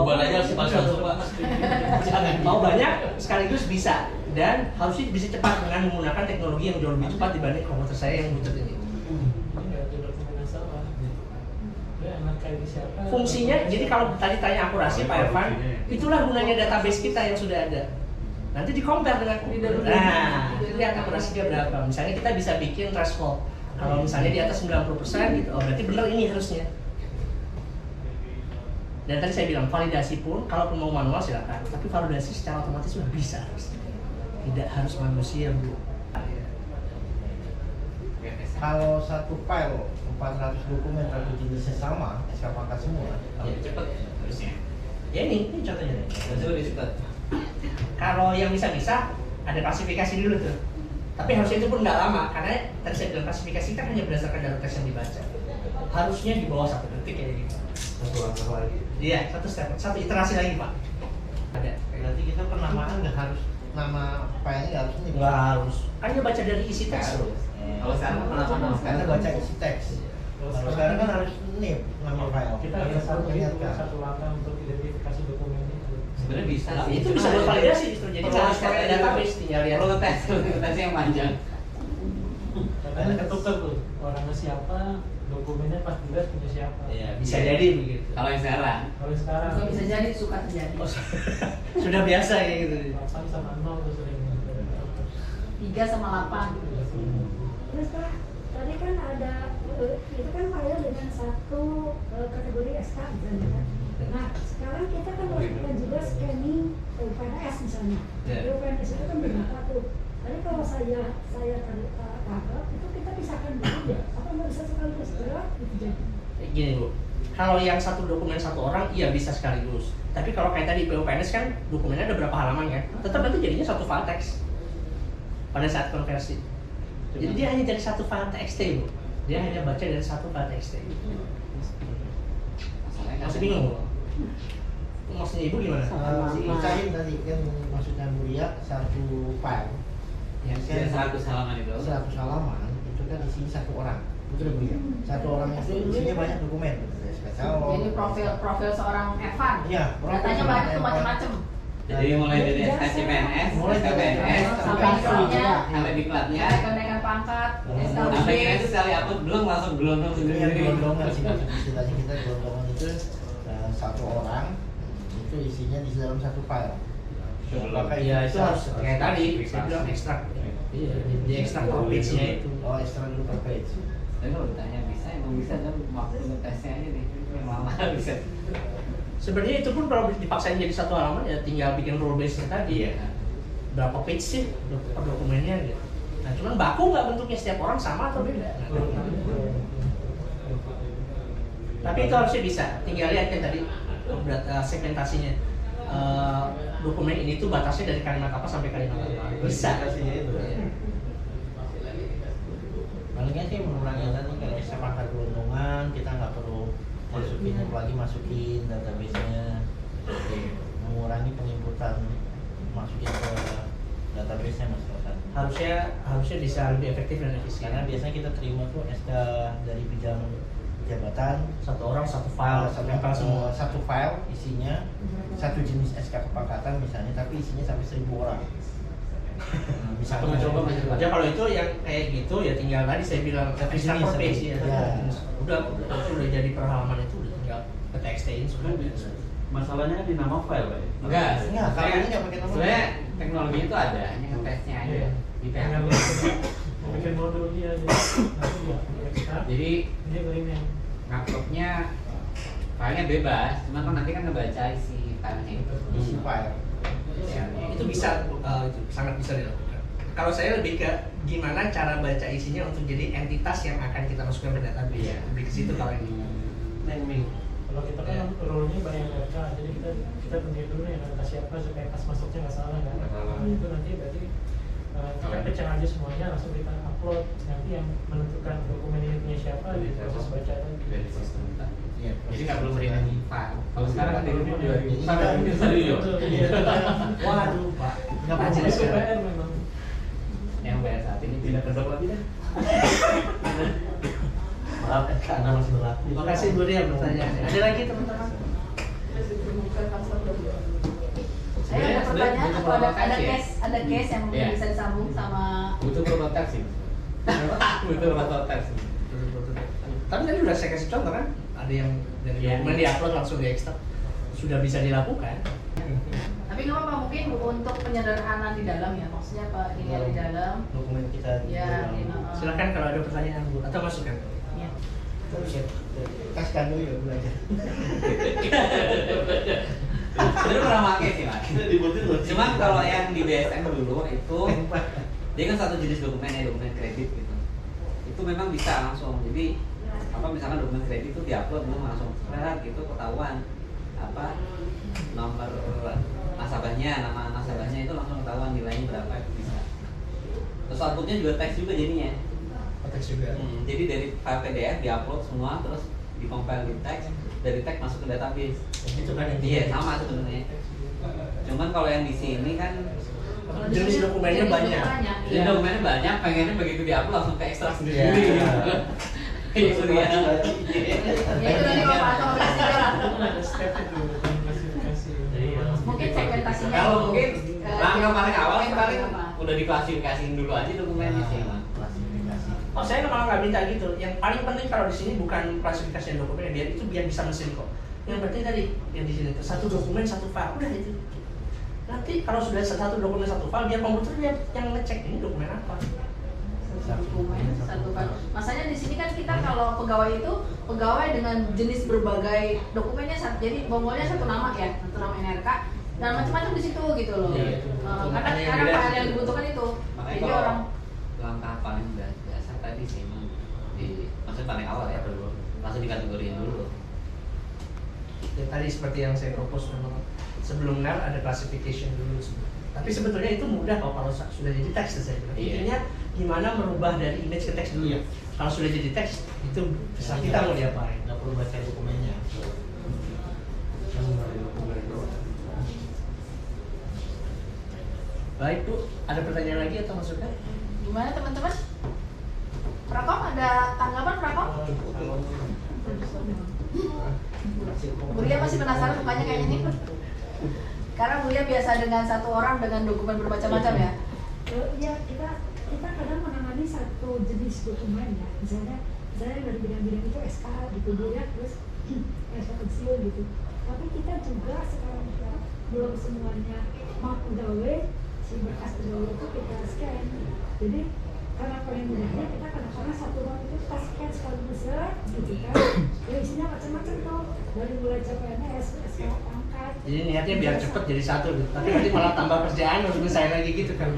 aja mau banyak sekaligus bisa, dan harusnya bisa cepat dengan menggunakan teknologi yang jauh lebih cepat dibanding komputer saya yang butut ini. Fungsinya, jadi kalau tadi tanya akurasi Pak Irfan, itulah gunanya database kita yang sudah ada. Nanti di-compare dengan lihat akurasinya berapa. Misalnya kita bisa bikin threshold. Kalau misalnya di atas 90% gitu, oh berarti benar ini harusnya. Dan tadi saya bilang validasi pun, kalau mau manual silakan. Tapi validasi secara otomatis sudah bisa. Tidak harus manusia, Bu. Kalau satu file 400 dokumen tapi jenisnya sama, SK pangkat semua, cepat harusnya. Ya ini contohnya. Lebih cepat. Kalau yang bisa-bisa ada klasifikasi dulu tuh. Tapi harusnya itu pun nggak lama, karena tadi saya bilang klasifikasi kan hanya berdasarkan data teks yang dibaca. Harusnya di bawah 1 detik kayak gitu. satu langkah lagi. Iya, satu iterasi lagi Pak. Ada. Berarti kita penamaan nggak harus nama filenya nggak harus ini. Nggak harus. Kan dia baca dari isi teks. Kalau sekarang kenapa? Karena baca isi teks. Kalau sekarang kan harus ini nama file. Kita ada satu langkah untuk identifikasi dokumennya. Sebenarnya bisa Nah, sih. itu bisa buat validasi justru. Jadi nggak harus pakai database, tinggal lihat. Perlu tes yang panjang. Karena ketukar tuh orangnya siapa, dokumennya pas dilihat punya siapa. Iya, Bisa jadi begitu. Kalau yang sekarang. Kalau sekarang Kalau bisa jadi suka terjadi. Sudah biasa kayak gitu. 8 sama 0 tuh sering. 3 sama 8. Terus Pak, tadi kan ada itu kan file dengan satu kategori SK misalnya kan. Nah, sekarang kita kan melakukan juga scanning UPNS misalnya. Yeah. UPNS itu kan berapa tuh? Tadi kalau saya tangkap itu kita pisahkan dulu ya. Apa nggak bisa sekaligus gerak gitu jadi? Gini Bu, kalau yang satu dokumen satu orang iya bisa sekaligus. Tapi kalau kayak tadi PUPNS kan dokumennya ada berapa halaman ya, tetap nanti jadinya satu file teks pada saat konversi. Jadi dia hanya jadi satu file TXT Bu. Dia hanya baca dari satu file TXT. Masih bingung Bu? Maksudnya Ibu gimana? Si Icahin tadi kan maksudnya Buria satu file Ya, Yang 100 halaman itu. 100 halaman itu kan isinya satu orang. Betul Buria. Satu orang itu isinya banyak dokumen. Jadi profil seorang Evan. Iya, Datanya banyak tuh macam-macam. Jadi mulai dari SKCPNS, Mulai dari SKPNS, sampai isinya, sampai diklatnya, kenaikan pangkat, sampai kita itu sekali upload belum langsung gelondong Iya, sendiri. gelondongan sih maksud istilahnya kita gelondongan itu satu orang itu isinya di dalam satu file. Apakah Iya itu bisa- harus kayak tadi saya bilang ekstrak. Iya, di ekstrak per page-nya itu. Oh, extra dulu per page. Tapi kalau ditanya bisa, emang bisa kan waktu ngetesnya aja nih, yang lama bisa. Sebenarnya itu pun kalau dipaksain jadi satu halaman ya tinggal bikin rule base-nya tadi ya. Berapa page sih per dokumennya gitu. Nah cuman baku nggak bentuknya setiap orang sama atau beda? Tapi itu harusnya bisa. Tinggal lihat kan tadi segmentasinya. Dokumen ini tuh batasnya dari kalimat apa sampai kalimat apa. Bisa. Klasifikasinya itu. Iya. Palingnya sih mengurangi tadi kalau bisa pangkat gelondongan kita nggak perlu masukin database-nya. Mengurangi penginputan masukin ke database-nya Mas Rosan. Harusnya bisa lebih efektif dan efisien. Karena biasanya kita terima tuh SK dari bidang jabatan Satu orang satu file, nempel semua. satu file isinya satu jenis SK kepangkatan misalnya, tapi isinya sampai 1000 orang. Bisa Pernah coba masih coba. Ya kalau itu yang kayak gitu ya tinggal tadi saya bilang register per page ya. Udah jadi per halaman itu udah tinggal ke TXT-in sudah. Masalahnya kan di nama file, Pak. Enggak, kalau ini nggak pakai nama. sebenarnya teknologi itu ada, hanya ngetesnya aja Iya. di Tinggal PHP. bikin modul dia aja. Nanti dia ekstrak. Jadi Dia berinya. nguploadnya filenya bebas, cuma kan nanti kan ngebaca isi filenya itu. Isi file. Ya, Itu bisa itu sangat bisa dilakukan. Kalau saya lebih ke gimana cara baca isinya untuk jadi entitas yang akan kita masukkan ke database. Iya. Lebih ke situ kalau ini. Naming. Kalau kita kan role-nya banyak mereka, jadi kita tunjuk dulu yang data siapa supaya pas masuknya nggak salah kan. Nggak salah. Nah, itu nanti berarti kita pecah aja semuanya langsung kita upload. Nanti yang menentukan dokumen ini punya siapa di proses baca tadi. dari sistem tadi. Iya. Jadi nggak perlu merinding file. Kalau sekarang kan dari Jadi sampai kita- bisa dulu. Iya. Waduh, Pak. Enggak Itu perlu sekarang. PR memang. Yang bayar saat ini tidak kedok lagi dah. Maaf, karena masih berlaku. Terima kasih Bu Ria pertanyaannya. Ada lagi teman-teman? Saya ada pertanyaan atau ada ya? ada case yang mungkin Iya. bisa disambung sama Butuh prototipe sih. Butuh prototipe sih. Tapi tadi udah saya kasih contoh kan, ada yang dari Iya. dokumen diupload langsung diekstrak, sudah bisa dilakukan. tapi nggak apa-apa mungkin untuk penyederhanaan di dalam ya maksudnya apa ini di dalam Dokumen kita. ya di Silakan kalau ada pertanyaan Bu atau masukan. ya. Kasihkan dulu ya belajar. Sebenarnya pernah pakai sih mas. Kita dibutuhin loh. Cuman kalau yang di BSN dulu itu dia kan satu jenis dokumen ya, dokumen kredit gitu. Itu memang bisa langsung. Jadi apa misalkan dokumen kredit itu diupload langsung gitu ketahuan apa nomor nasabahnya, nama nasabahnya itu langsung ketahuan nilainya berapa itu bisa. Terus outputnya juga teks juga jadinya. Teks juga. Jadi dari file PDF diupload semua terus dikompil di teks, dari teks masuk ke database. Itu kan yang Iya sama sebenarnya. Cuman kalau yang di sini kan Kalau di jenis sini dokumennya jenis banyak. jadi Iya. dokumennya banyak, pengennya begitu diupload langsung ke ekstrak sendiri. Iya. Itu dia. Ya itu tadi Bapak atau Presiden. Ada step itu dengan klasifikasi. Mungkin segmentasinya Kalau itu, mungkin langkah paling awal yang paling apa? udah diklasifikasiin dulu aja dokumennya sih, Mas. Klasifikasi. Oh saya malah nggak minta gitu. Yang paling penting kalau di sini bukan klasifikasi dokumennya, biar bisa mesin kok. Yang penting tadi yang di sini tuh, satu dokumen satu file udah itu. Nanti kalau sudah satu dokumen satu file, biar komputer yang ngecek ini dokumen apa. Dokumen satu file. Masanya di sini kan kita kalau pegawai itu pegawai dengan jenis berbagai dokumennya jadi bonggolnya satu nama ya, satu nama NRK dan macam-macam di situ gitu loh. Iya, itu. Karena Makanya yang karena beda file di yang situ. dibutuhkan itu. Makanya Jadi kalau orang langkah paling dasar tadi sih emang maksudnya paling awal ya perlu langsung dikategoriin dulu. Ya, tadi seperti yang saya propose memang sebelum NAR ada classification dulu. Tapi sebetulnya itu mudah kok kalau sudah jadi teks saya bilang. Iya. Intinya gimana merubah dari image ke teks dulu. Iya. Kalau sudah jadi teks itu bisa kita mau diapain. Nggak perlu baca dokumennya. Baik Bu, ada pertanyaan lagi atau masukan? gimana teman-teman? Prakom ada tanggapan Prakom? Buya masih penasaran mukanya kayaknya nih. Karena Buya biasa dengan satu orang dengan dokumen bermacam-macam ya. Ya kita kadang menangani satu jenis dokumen ya, misalnya saya dari bidang-bidang itu SK gitu ya, terus SK kecil gitu. Tapi kita juga sekarang kita belum semuanya mau pegawai si berkas pegawai itu kita scan. Jadi karena paling mudahnya kita kadang-kadang satu orang itu kita scan sekali besar gitu kan. Ya isinya macam-macam tuh dari mulai CPNS, SK pangkat. Jadi niatnya biar cepet jadi satu gitu. Tapi nanti malah tambah kerjaan harus misahin lagi gitu kan.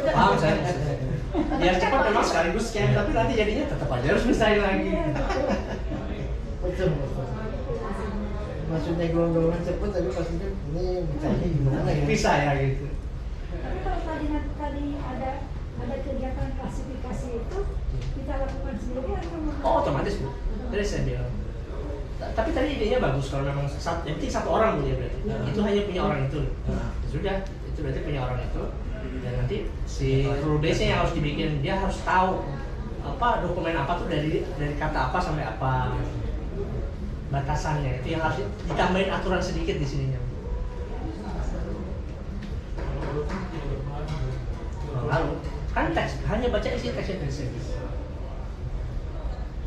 Paham saya? Biar cepat memang sekaligus scan, tapi nanti jadinya tetap aja harus misahin lagi. Betul. Maksudnya golongan cepet tapi maksudnya ini bicaranya gimana ya? Bisa ya gitu. Tapi kalau tadi ada kegiatan klasifikasi itu kita lakukan sendiri atau Oh otomatis Bu. Tadi saya bilang. Tapi tadi idenya bagus kalau memang yang penting satu orang Bu ya berarti. Itu hanya punya orang itu. Sudah, itu berarti punya orang itu. Dan nanti si rule base-nya yang harus dibikin, dia harus tahu apa dokumen apa tuh dari kata apa sampai apa batasannya. Itu yang harus ditambahin aturan sedikit di sininya. Lalu kan teks hanya baca isi teksnya dari sini.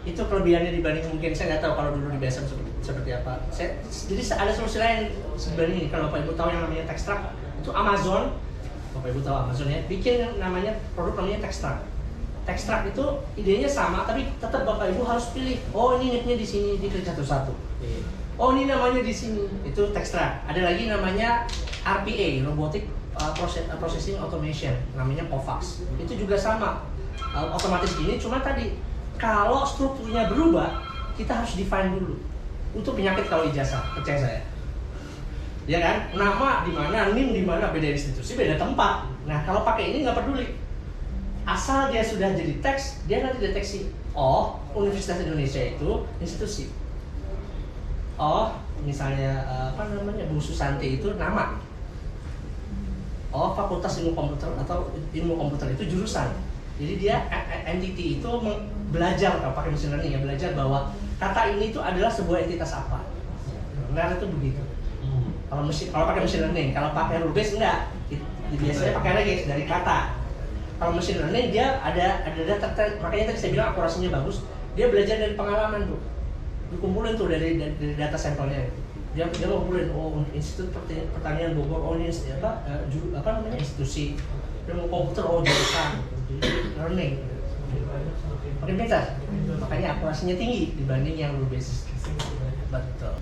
Itu kelebihannya dibanding mungkin saya nggak tahu kalau dulu di BSM seperti apa. Jadi ada solusi lain sebenarnya ini. Kalau Bapak Ibu tahu yang namanya Textract, itu Amazon. Bapak Ibu tahu Amazon ya, bikin yang namanya produk namanya Textract. Textract itu idenya sama, tapi tetap Bapak Ibu harus pilih. Oh ini nicknya di sini, di klik satu-satu. Oh ini namanya di sini, itu Textract. Ada lagi namanya RPA, Robotic Processing Automation, namanya Kovacs. Itu juga sama, otomatis gini. Cuma tadi kalau strukturnya berubah, kita harus define dulu. Untuk penyakit kalau ijazah, percaya saya. Ya kan? Nama di mana, NIM di mana, beda institusi, beda tempat. Nah, kalau pakai ini nggak peduli. Asal dia sudah jadi teks, dia nanti deteksi. Oh, Universitas Indonesia itu institusi. Oh, misalnya Bu Susanti itu nama. Oh, Fakultas Ilmu Komputer atau Ilmu Komputer itu jurusan. Jadi dia entity itu belajar, kalau pakai machine learning ya, belajar bahwa kata ini itu adalah sebuah entitas apa. Benar itu begitu. Kalau pakai machine learning, kalau pakai rule base enggak. Biasanya pakai regression dari kata. Kalau machine learning dia ada data, makanya tadi saya bilang akurasinya bagus. Dia belajar dari pengalaman tuh. Dikumpulin tuh dari data sampelnya. Dia ngumpulin Institut Pertanian Bogor, ini institusi. Ilmu komputer jurusan. Learning. Makin pintar. Makanya akurasinya tinggi dibanding yang rule based. Betul.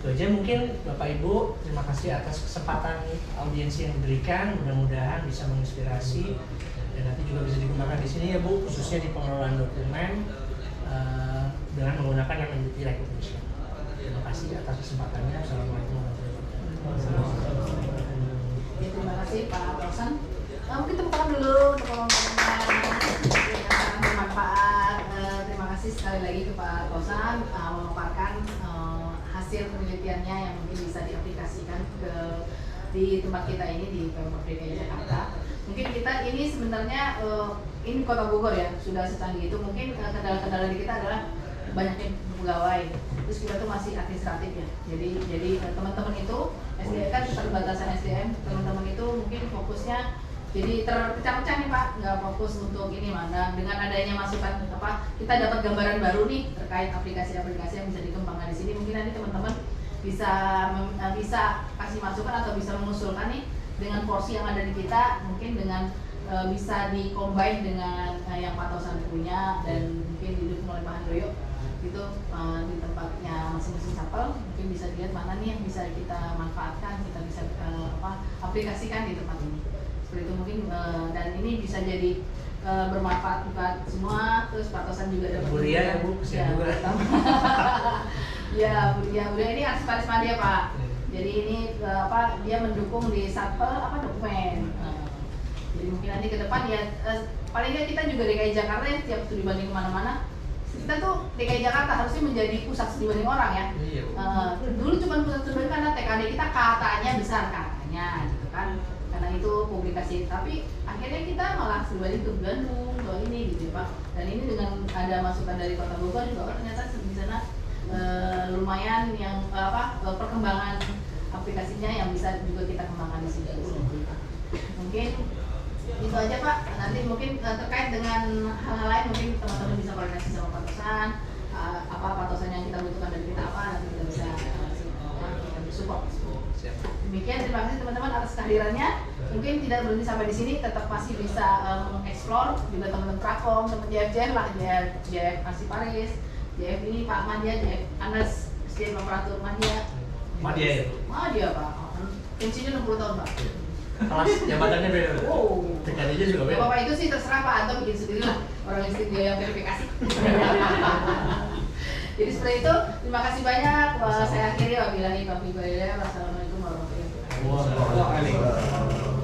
Itu aja mungkin Bapak Ibu, terima kasih atas kesempatan audiensi yang diberikan. Mudah-mudahan bisa menginspirasi dan nanti juga bisa dikembangkan di sini ya Bu, khususnya di pengelolaan dokumen dengan menggunakan yang menjadi recognition. Terima kasih atas kesempatannya. Assalamualaikum warahmatullahi wabarakatuh. Terima kasih Pak Rosan. Mungkin tepuk tangan dulu untuk teman-temannya yang sangat bermanfaat. Terima kasih sekali lagi ke Pak Rosan memaparkan hasil penelitiannya yang mungkin bisa diaplikasikan di tempat kita ini di Pemprov DKI Jakarta. Mungkin kita ini sebenarnya ini Kota Bogor ya, sudah secanggih itu. Mungkin kendala-kendala di kita adalah banyaknya pegawai, terus kita tuh masih administratif ya. Jadi teman-teman itu SDM kan keterbatasan SDM, teman-teman itu mungkin fokusnya jadi terpecah-pecah nih Pak, nggak fokus untuk ini mana. Dengan adanya masukan kita dapat gambaran baru nih terkait aplikasi-aplikasi yang bisa dikembangkan di sini. Mungkin nanti teman-teman bisa kasih masukan atau bisa mengusulkan nih dengan porsi yang ada di kita, mungkin dengan bisa di-combine dengan yang Pak Tosan punya dan mungkin didukung oleh Pak Handoyo itu di tempatnya masing-masing sampel, mungkin bisa dilihat mana nih yang bisa kita manfaatkan, kita bisa aplikasikan di tempat ini. Seperti itu mungkin dan ini bisa jadi bermanfaat buat semua. Terus Pak Tosan juga dapat Bu Ria ya Bu, kesian juga. Ya, Bu Ria ini arsiparis media Pak. Jadi ini dia mendukung di sampel dokumen. Jadi mungkin nanti ke depan ya paling nggak kita juga DKI Jakarta ya, tiap studi banding kemana-mana. Kita tuh DKI Jakarta harusnya menjadi pusat studi banding orang ya. Dulu cuma pusat studi banding karena TKD kita katanya besar katanya gitu kan, karena itu publikasi. Tapi akhirnya kita malah studi banding ke Bandung, ke ini gitu Pak. Dan ini dengan ada masukan dari Kota Bogor juga ternyata di sana lumayan yang perkembangan aplikasinya yang bisa juga kita kembangkan di sini. Mungkin itu aja Pak. Nanti mungkin terkait dengan hal-hal lain mungkin teman-teman bisa koordinasi sama Pak Tosan. Apa Pak Tosan yang kita butuhkan dari kita apa, nanti kita bisa support. Demikian, terima kasih teman-teman atas kehadirannya. Mungkin tidak berhenti sampai di sini, tetap masih bisa mengeksplor juga teman-teman Prakom, teman JF lah, JF Arsiparis, JF ini Pak Madia, JF Anas, SDM Operator Madia. Madia Pak. Pensiunnya 60 tahun Pak. Kelas jabatannya beda. TKD-nya juga beda. Bapak itu sih terserah Pak, atau bikin sendiri lah. Orang istri dia yang verifikasi. Jadi seperti itu, terima kasih banyak. Saya akhiri wabillahi taufiq wal hidayah. Wassalamualaikum warahmatullahi wabarakatuh.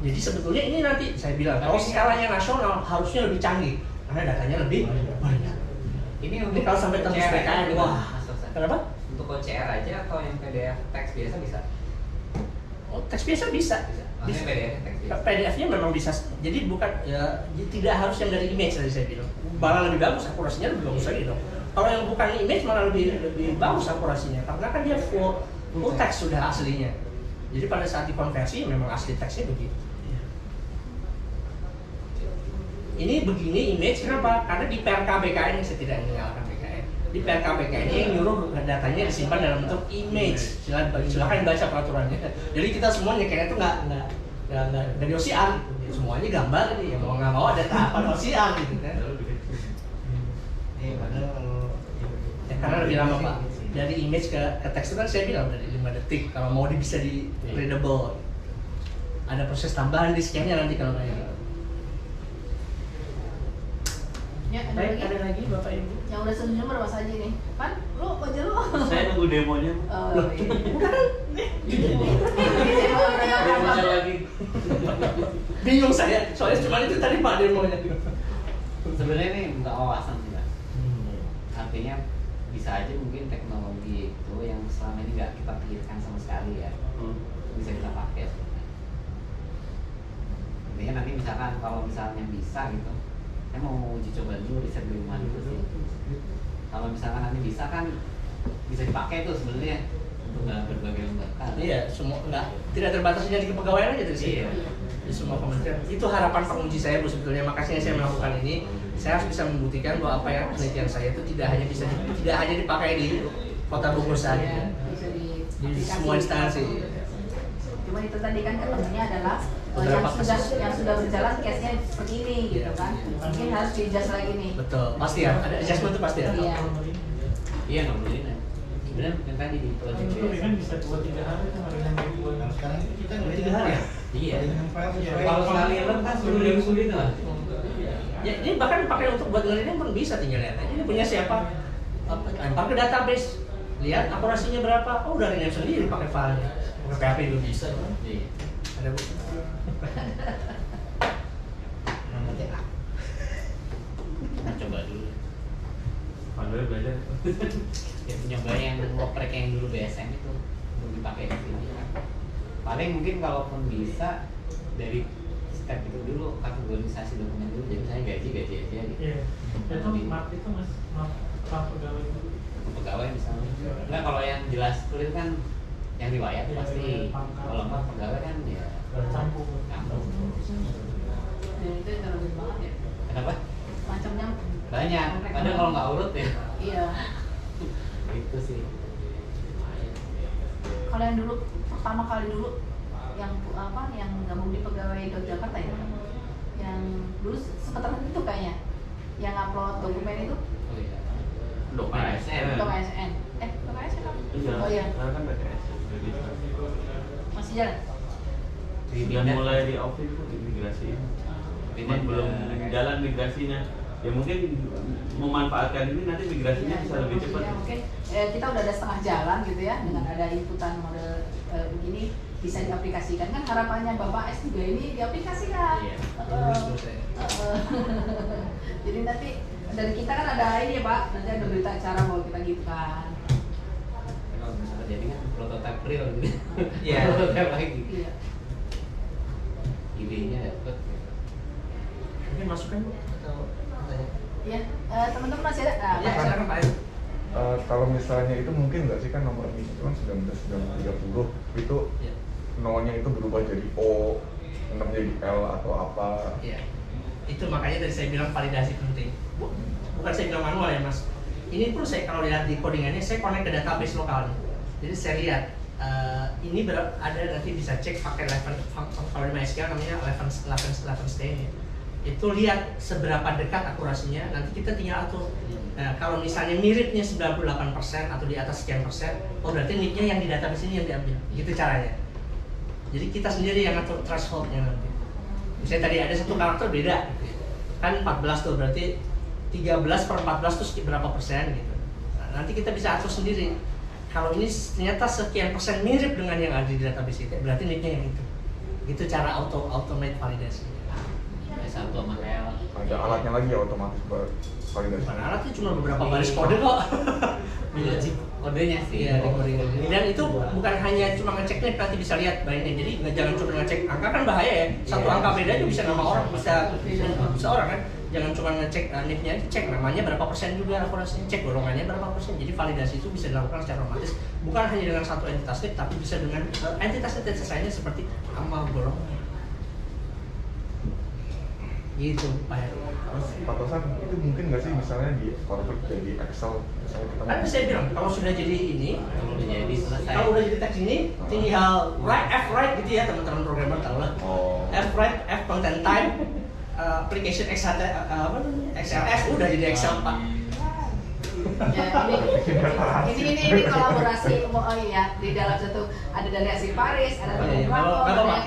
Jadi sebetulnya ini nanti saya bilang kalau skalanya nasional harusnya lebih canggih karena datanya lebih banyak. Ini Kalau sampai tembus OCR PKN, aja, wah. Mas Tosan. Kenapa? Untuk OCR aja atau yang PDF teks biasa bisa? Oh, teks biasa bisa. Maksudnya PDF teks biasa. PDF-nya memang bisa. Jadi bukan ya tidak harus yang dari image tadi saya bilang. Malah lebih bagus akurasinya lebih bagus lagi dong. Kalau yang bukan image malah lebih bagus akurasinya karena kan dia full teks sudah aslinya. Jadi pada saat dikonversi memang asli teksnya begitu. Ini begini image kenapa? Karena di PRKBKN saya tidak menyalahkan BKN. Di PRKBKN yang nyuruh datanya disimpan dalam bentuk image. Silakan baca peraturannya. Jadi kita semuanya kayaknya itu nggak dari OCR gitu. Semuanya gambar nih, ya mau nggak mau ada tahapan OCR gitu kan. Padahal kalau Ya, karena lebih lama Pak. Dari image ke teks itu kan saya bilang dari 5 detik. Kalau mau bisa di readable. Ada proses tambahan di scan-nya nanti kalau kayak gitu. Ya, Baik, ada lagi Bapak Ibu? yang udah setuju berapa saja nih? Pan, lu aja lu. Saya nunggu demonya. Oh, Loh, iya. Demonya lagi. Bingung saya, soalnya cuma itu tadi Pak demonya. Sebenarnya ini bukan wawasan sih, Mas. Artinya bisa aja mungkin teknologi itu yang selama ini nggak kita pikirkan sama sekali ya, bisa kita pakai sebenarnya. Intinya nanti misalkan kalau misalnya bisa gitu, saya mau uji coba dulu, riset di rumah dulu sih. Kalau misalkan nanti bisa kan bisa dipakai tuh sebenarnya untuk berbagai lembaga. Iya, semua tidak terbatas hanya di kepegawaian aja dari sini. Iya. Di semua kementerian. Itu harapan penguji saya Bu sebetulnya. Makanya saya melakukan ini. Saya harus bisa membuktikan bahwa apa yang penelitian saya itu tidak hanya dipakai di Kota Bogor saja. Bisa Di semua instansi. Cuma itu tadi kan ketemunya adalah Beberapa yang sudah berjalan case-nya seperti ini gitu kan. Mungkin harus di-adjust lagi nih. Betul, pasti ya. Ada adjustment itu pasti ada. Iya. Iya nggak boleh nih. Sebenarnya yang tadi di project Itu kan bisa 2-3 hari tuh hari yang dibuat. Nah, sekarang kita nggak 3 hari ya? Iya. Dengan file sesuai. Kalau sekali lem kan sulit lah. Ya, ini bahkan dipakai untuk buat penelitian pun bisa tinggal lihat aja. Ini punya siapa? Lempar ke database. Lihat akurasinya berapa. Oh, udah rename sendiri pakai filenya. Pakai PHP itu bisa. Iya. Ada Bu. Nanti Kita coba dulu. Pandai belajar. Ya nyoba yang ngoprek yang dulu BSM itu untuk dipakai di sini. Paling mungkin kalaupun bisa dari step itu dulu kategorisasi dokumen dulu. Jadi saya gaji aja gitu. Iya. Itu map itu Mas, map pegawai dulu. Untuk pegawai misalnya. Enggak kalau yang jelas clear kan yang riwayat Iya, pasti. riwayat pangkat. Kalau enggak pegawai kan ya Campur. campur. Dan itu yang terlalu banget ya. Kenapa? Macamnya Banyak. Kadang kalau nggak urut ya. iya. Itu sih. Kalau yang dulu pertama kali dulu yang gabung di pegawai Jakarta ya, yang dulu sekitar itu kayaknya yang upload dokumen itu Oh iya. Dok ASN. untuk ASN untuk ASN kan? Iya. Oh iya Sekarang kan BKS. masih jalan. Dan mulai di office itu imigrasi. Cuman belum jalan migrasinya. Ya mungkin memanfaatkan ini nanti migrasinya bisa lebih cepat. Ya, mungkin kita udah ada setengah jalan gitu ya dengan ada inputan model begini bisa diaplikasikan kan harapannya Bapak S3 ini diaplikasikan. Iya. Jadi nanti dari kita kan ada ini ya Pak, nanti ada berita acara bahwa kita gitu kan. Kalau misalnya jadi kan prototype real gitu. Iya. Prototype lagi. Iya. Idenya dapet. Mungkin masukan Bu atau tanya? Iya, teman-teman masih ada. Nah, Ya, Pak. silakan Pak. Ayu. Kalau misalnya itu mungkin nggak sih kan nomor ini itu kan 1930 itu Ya. nolnya itu berubah jadi O, 6 jadi L atau apa. Iya. Itu makanya tadi saya bilang validasi penting. Bukan saya bilang manual ya Mas. Ini pun saya kalau lihat di codingannya saya connect ke database lokalnya. Jadi saya lihat ini ada nanti bisa cek pakai kalau di MySQL namanya 11 stain ya. Itu lihat seberapa dekat akurasinya. Nanti kita tinggal atur. Nah, kalau misalnya miripnya 98% atau di atas sekian persen, oh berarti nicknya yang di database ini yang diambil. Gitu caranya. Jadi kita sendiri yang ngatur thresholdnya nanti. Misalnya tadi ada satu karakter beda, kan 14 tuh berarti 13/14 tuh berapa persen gitu. Nah, nanti kita bisa atur sendiri. Kalau ini ternyata sekian persen mirip dengan yang ada di database itu, berarti nicknya yang itu. Gitu cara automate validasi. S1 sama L. Ada alatnya lagi ya otomatis buat validasi. Bukan alatnya cuma beberapa baris kode kok. Kodenya sih. Iya, recording. Dan itu bukan hanya cuma ngecek nih, nanti bisa lihat baiknya. Jadi jangan cuma ngecek angka, kan bahaya ya. Satu angka beda aja bisa nama orang, bisa orang kan. Jangan cuma ngecek NIP-nya, cek namanya berapa persen juga akurasinya, cek golongannya berapa persen. Jadi validasi itu bisa dilakukan secara otomatis, bukan hanya dengan satu entitas NIP, tapi bisa dengan entitas lainnya seperti nama golongan. Gitu, Pak Heru. Terus Pak Tosan, itu mungkin nggak sih misalnya di convert jadi Excel, misalnya kita Tapi saya bilang kalau sudah jadi ini, Udah jadi selesai. kalau udah jadi teks ini, tinggal write gitu ya teman-teman programmer tahu lah. Oh. Write content type, application XLS udah jadi Excel Pak. Ya, ini kolaborasi. Oh iya, di dalam satu ada dari Asia Paris, ada dari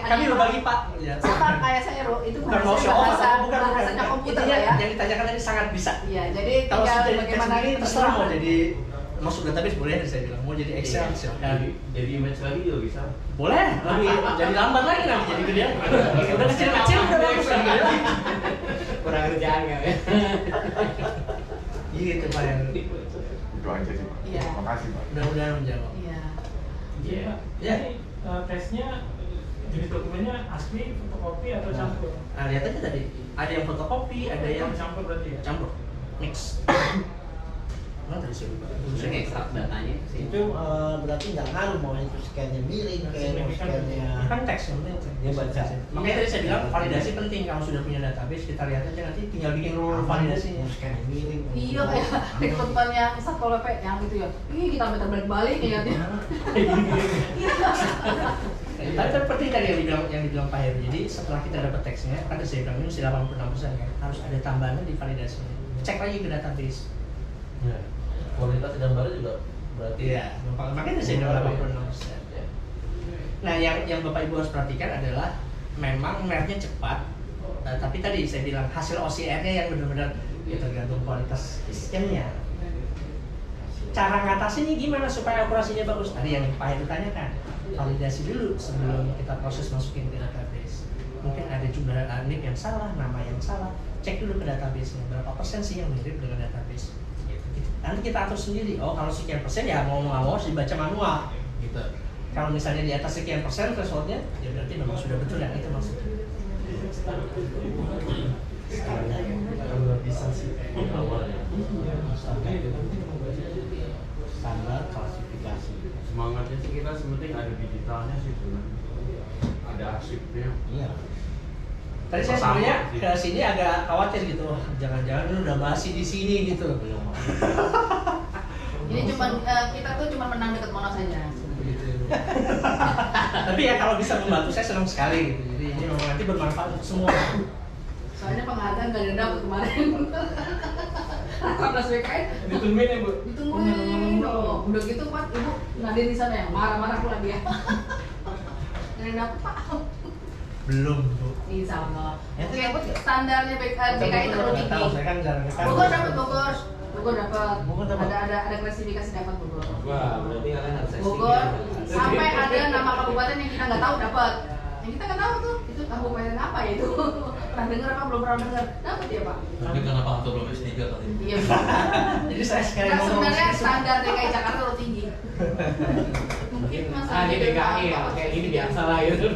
Kami berbagi Pak. Ya. Sama kayak saya itu Bukan mau show off atau bukan. bahasanya komputer Intinya ya. yang ditanyakan tadi sangat bisa. Iya, jadi Kalau tinggal sudah jadi bagaimana teks ini kita terserah mau terserah. jadi masuk database boleh saya bilang, mau jadi Excel silakan. Jadi image lagi juga bisa. Boleh, lebih jadi lambat lagi nanti jadi gede. Udah kecil-kecil udah bagus lagi. Kurang kerjaan ya. Gitu Pak Heru. Itu aja sih Pak. Iya. Terima kasih Pak. Mudah-mudahan menjawab. Iya. Iya. Ya. Jadi tesnya jenis dokumennya asli, fotokopi atau campur? Nah, lihat aja tadi, ada yang fotokopi, ada yang campur berarti ya? campur, mix. Mana tadi saya lupa. Ini ekstrak datanya sih. Itu berarti nggak ngaruh mau itu scan-nya miring kayak mau scan-nya. Kan teks yang penting. Dia baca. Makanya tadi saya bilang validasi penting. Kalau sudah punya database, kita lihat aja nanti tinggal bikin rule validasinya. Mau scan-nya miring. Iya kayak rekrutan yang Satpol PP yang gitu ya. Ih kita minta balik-balik ya dia. Tapi penting tadi yang dibilang Pak Heru. Jadi setelah kita dapat teksnya, kan saya bilang ini 86% kan, harus ada tambahan di validasinya. Cek lagi ke database. Ya. Kualitas gambar juga berarti. Iya, makanya saya bilang 86%. Nah, yang Bapak Ibu harus perhatikan adalah memang merge-nya cepat, tapi tadi saya bilang hasil OCR-nya yang benar-benar ya tergantung kualitas sistemnya. Cara ngatasinnya gimana supaya akurasinya bagus? Tadi yang Pak Heru tanyakan, validasi dulu sebelum kita proses masukin ke database. Mungkin ada jumlah NIP yang salah, nama yang salah, cek dulu ke database-nya berapa persen sih yang mirip dengan database. Nanti kita atur sendiri. Oh, kalau sekian persen ya mau nggak mau harus dibaca manual, gitu. Kalau misalnya di atas sekian persen threshold-nya, ya berarti memang sudah betul yang itu maksudnya. Standarisasi awal ya. Standar klasifikasi. Semangatnya sih kita sementing ada digitalnya sih sebenarnya. Ada arsipnya. Iya. Tadi saya sebenarnya ke sini agak khawatir gitu, jangan-jangan lu udah basi di sini gitu. Ini cuma kita tuh cuma menang dekat Monas saja. Tapi ya kalau bisa membantu saya senang sekali gitu. Jadi ini memang nanti bermanfaat untuk semua. Soalnya penghargaan gak ada dapet kemarin. 18 BKN. Ditungguin ya Bu? Ditungguin. Oh, udah gitu Pak, Ibu ngadain di sana ya. Marah-marah pula dia. Gak ada dapet Pak. Belum, Bu. Insya Allah. Ente Oke, dapet nggak? standarnya BKI terlalu tinggi. Tahu, saya kan jarang ke Bogor dapat Bogor. Bogor dapat. Bogor dapat. Ada klasifikasi dapat Bogor. Wah, berarti kalian harus Bogor sampai ada nama kabupaten yang kita nggak tahu dapat. Yang kita nggak tahu tuh itu kabupaten apa ya itu. Pernah dengar apa belum pernah dengar? Dapat ya Pak. Mungkin karena Pak Anto belum S3 kali. Iya. Jadi saya sekali Nah, ngomong sebenarnya standar DKI Jakarta terlalu tinggi. Mungkin masalah ini DKI ya, kayak ini biasa lah gitu.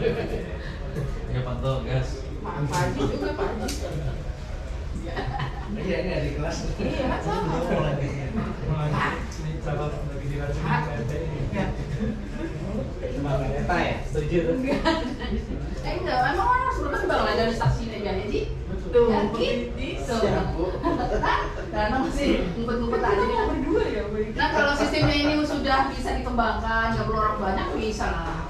Ya Pak Anto, gas. Pak Haji juga Pak Haji. Iya, ini ada kelas. Iya kan sama. Ini calon lagi diracun RTI. Ya. Semangat eta ya, setuju. Enggak, emang orang sebelumnya juga ngelajar di saksi aja ya Ji. Betul. Yakin? Gitu. Karena masih ngumpet-ngumpet aja nih berdua ya. Nah kalau sistemnya ini sudah bisa dikembangkan, nggak perlu orang banyak bisa lah.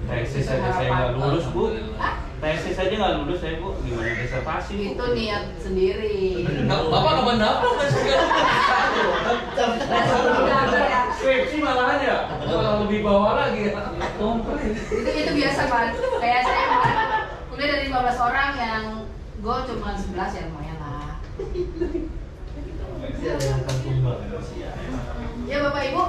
Tesis aja saya nggak lulus Bu. Hah? Tesis aja nggak lulus saya Bu. Gimana reservasi Bu? Itu niat sendiri. Bapak kapan dapat kan segala Skripsi malahan ya? Malah lebih bawah lagi ya. Itu biasa Pak. Kayak saya kemarin kuliah dari 15 orang yang goal cuma 11 ya lumayan lah. Ya Bapak Ibu,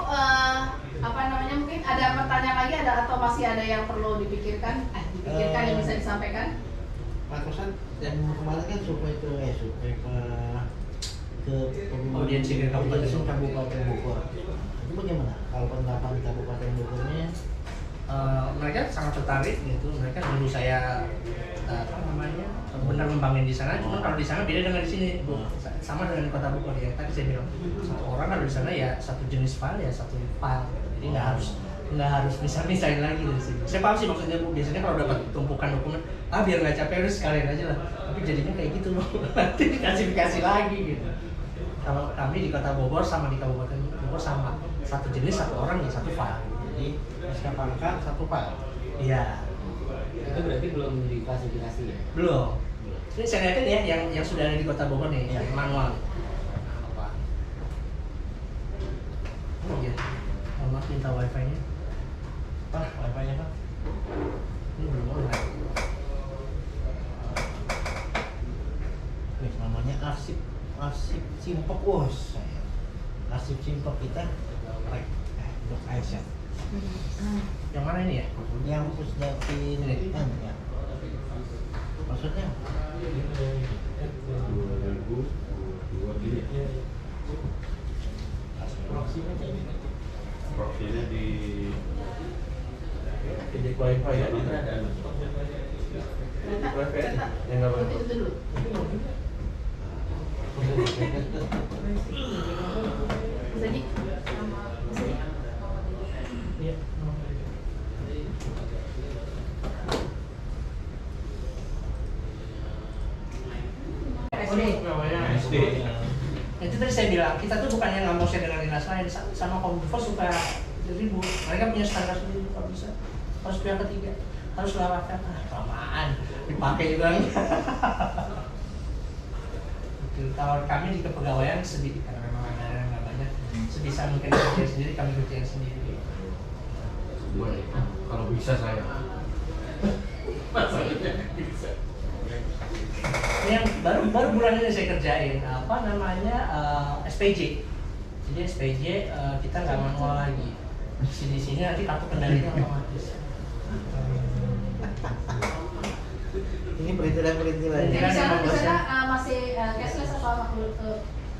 apa namanya mungkin ada pertanyaan lagi ada atau masih ada yang perlu dipikirkan? Dipikirkan yang bisa disampaikan? Pak Kosan yang kemarin kan survei ke Audiensi ke Kabupaten Bogor. Itu bagaimana? Kalau pendapat di Kabupaten Bogornya? Mereka sangat tertarik gitu. Mereka nunggu saya benar ngembangin di sana. Cuma kalau di sana beda dengan di sini, Bu. Sama dengan di Kota Bogor ya. Tadi saya bilang satu orang kalau di sana ya satu jenis file ya satu file. Jadi nggak harus misah-misahin lagi dari sini. Saya paham sih maksudnya, Bu. Biasanya kalau dapat tumpukan dokumen, biar nggak capek udah sekalian aja lah. Tapi jadinya kayak gitu loh. Nanti dikasih lagi gitu. Kalau kami di Kota Bogor sama di Kabupaten Bogor sama, satu jenis satu orang ya satu file. Jadi SK Pangkat satu file. Iya. Itu berarti belum diklasifikasi ya? Belum. Ini saya lihatin ya yang sudah ada di Kota Bogor nih, yang manual. Apa? Oh iya. Maaf minta wifi-nya. Pak, wifi-nya Pak. Ini belum online. Nih, namanya arsip simpok bos. Arsip simpok kita Dok Aisyah. Yang mana ini ya? Yang Pusdatin Ini. ya. Maksudnya 2022 gini ya. Proksinya di wifi ya, ini ada wifi yang nggak apa-apa. Itu dulu. Bisa di sama bisa di. Iya. SD. SD. Itu tadi saya bilang, kita tuh bukannya nggak mau share dengan dinas lain, sama Kominfo suka ribut. Mereka punya standar sendiri, kalau bisa harus pihak ketiga, harus lewatkan. Kelamaan, dipakai juga. Kalau kami di kepegawaian sedikit karena memang anggaran nggak banyak, sebisa mungkin kerja sendiri kami kerjain sendiri. Boleh, kalau bisa saya. Masalahnya bisa. Ini yang baru bulan ini saya kerjain apa namanya SPJ. Jadi SPJ kita nggak manual lagi. Di sini nanti kartu kendalinya otomatis. ini perintilan. Di Kan sana yang masih cashless atau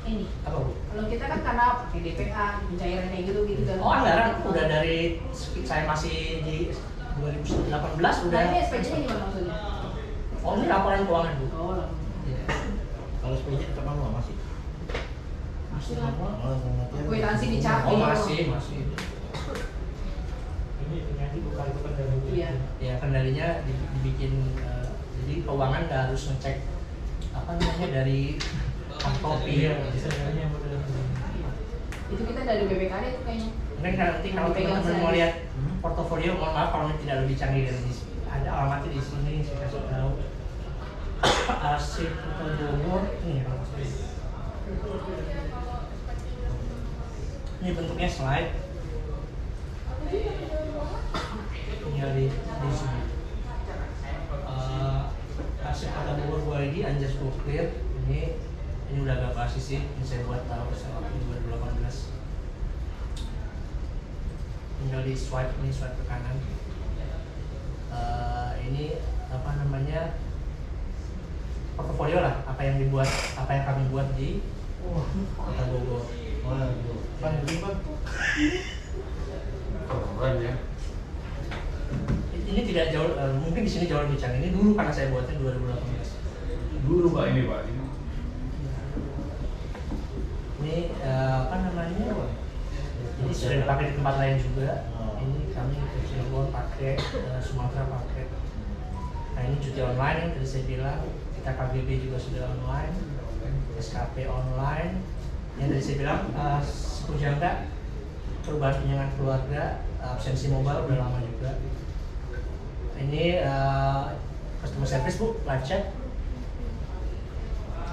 ini? Apa Bu? Kalau kita kan karena pakai DPA, pencairan kayak gitu dan. Oh anggaran udah dari saya masih di 2018 udah. Nah ini SPJ-nya gimana maksudnya? Oh ini laporan keuangan Bu. Oh, Iya. Kalau sepeda tetap manual masih. masih lah. Oh, pengertian. Kwitansi dicari. Oh masih. Ini ternyata bukan itu kendalinya. Iya. Ya kendalinya dibikin jadi keuangan nggak harus ngecek apa namanya dari kopi. Iya, sebenarnya model Itu kita dari BPKD itu kayaknya. Mungkin nanti kalau teman-teman mau lihat portofolio, mohon maaf kalau tidak lebih canggih dari di sini. Ada alamatnya di sini, saya kasih tahu. Arsip Kota Bogor, ini kalau nggak salah. Ini bentuknya slide. Tinggal di sini. Arsip Kota Bogor gua lagi Anjas Clear. Ini udah agak basis sih. Ini saya buat tahun 2018. Tinggal di swipe, ini swipe ke kanan. Ini apa namanya portofolio lah, apa yang kami buat di Kota Bogor. Waduh. Bang, Bang. Keren ya. Ini tidak jauh, mungkin di sini jauh lebih canggih. Ini dulu karena saya buatnya 2018. Dulu Pak ini Pak. Ini apa namanya? Ini sudah dipakai di tempat lain juga. Ini kami ke Cirebon pakai, Sumatera pakai. Nah ini cuti online yang tadi saya bilang. Kita KBB juga sudah online, SKP online. Yang tadi saya bilang Sepujangga, perubahan tunjangan keluarga, absensi mobile udah lama juga. Ini customer service Bu, live chat.